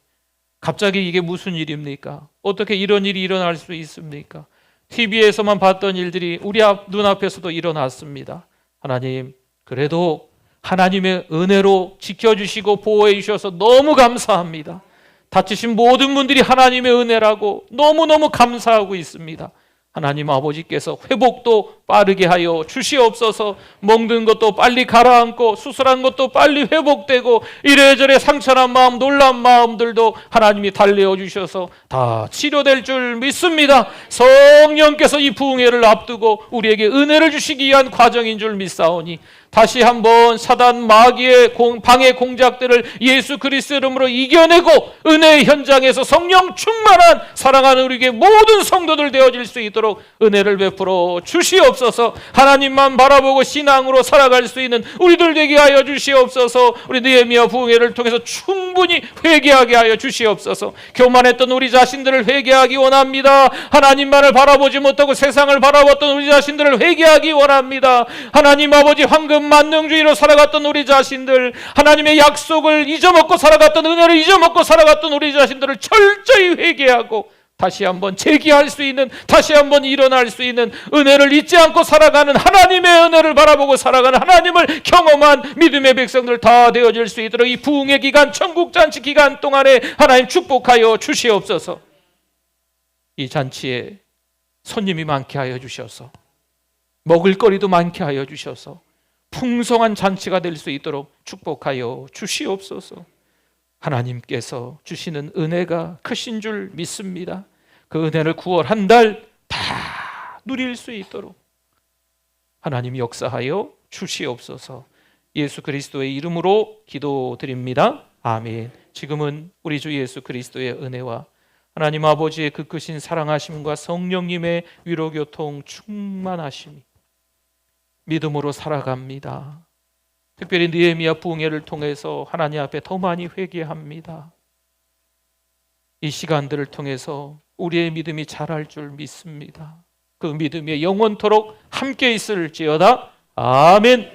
갑자기 이게 무슨 일입니까? 어떻게 이런 일이 일어날 수 있습니까? TV에서만 봤던 일들이 우리 눈앞에서도 일어났습니다. 하나님, 그래도 하나님의 은혜로 지켜주시고 보호해 주셔서 너무 감사합니다. 다치신 모든 분들이 하나님의 은혜라고 너무너무 감사하고 있습니다. 하나님 아버지께서 회복도 빠르게 하여 주시옵소서. 먹는 것도 빨리 가라앉고 수술한 것도 빨리 회복되고 이래저래 상처난 마음, 놀란 마음들도 하나님이 달래어 주셔서 다 치료될 줄 믿습니다. 성령께서 이 부흥회를 앞두고 우리에게 은혜를 주시기 위한 과정인 줄 믿사오니 다시 한번 사단 마귀의 방해 공작들을 예수 그리스도 이름으로 이겨내고 은혜의 현장에서 성령 충만한 사랑하는 우리에게 모든 성도들 되어질 수 있도록 은혜를 베풀어 주시옵소서. 하나님만 바라보고 신앙으로 살아갈 수 있는 우리들 되게 하여 주시옵소서. 우리 느헤미야 부흥회를 통해서 충분히 회개하게 하여 주시옵소서. 교만했던 우리 자신들을 회개하기 원합니다. 하나님만을 바라보지 못하고 세상을 바라봤던 우리 자신들을 회개하기 원합니다. 하나님 아버지, 황금 만능주의로 살아갔던 우리 자신들, 하나님의 약속을 잊어먹고 살아갔던, 은혜를 잊어먹고 살아갔던 우리 자신들을 철저히 회개하고 다시 한번 재기할 수 있는, 다시 한번 일어날 수 있는, 은혜를 잊지 않고 살아가는, 하나님의 은혜를 바라보고 살아가는, 하나님을 경험한 믿음의 백성들 다 되어질 수 있도록 이 부흥의 기간, 천국잔치 기간 동안에 하나님 축복하여 주시옵소서. 이 잔치에 손님이 많게 하여 주셔서 먹을거리도 많게 하여 주셔서 풍성한 잔치가 될 수 있도록 축복하여 주시옵소서. 하나님께서 주시는 은혜가 크신 줄 믿습니다. 그 은혜를 9월 한 달 다 누릴 수 있도록 하나님 역사하여 주시옵소서. 예수 그리스도의 이름으로 기도드립니다. 아멘. 지금은 우리 주 예수 그리스도의 은혜와 하나님 아버지의 그 크신 사랑하심과 성령님의 위로교통 충만하심이 믿음으로 살아갑니다. 특별히 느헤미야 부흥회를 통해서 하나님 앞에 더 많이 회개합니다. 이 시간들을 통해서 우리의 믿음이 자랄 줄 믿습니다. 그 믿음이 영원토록 함께 있을지어다. 아멘.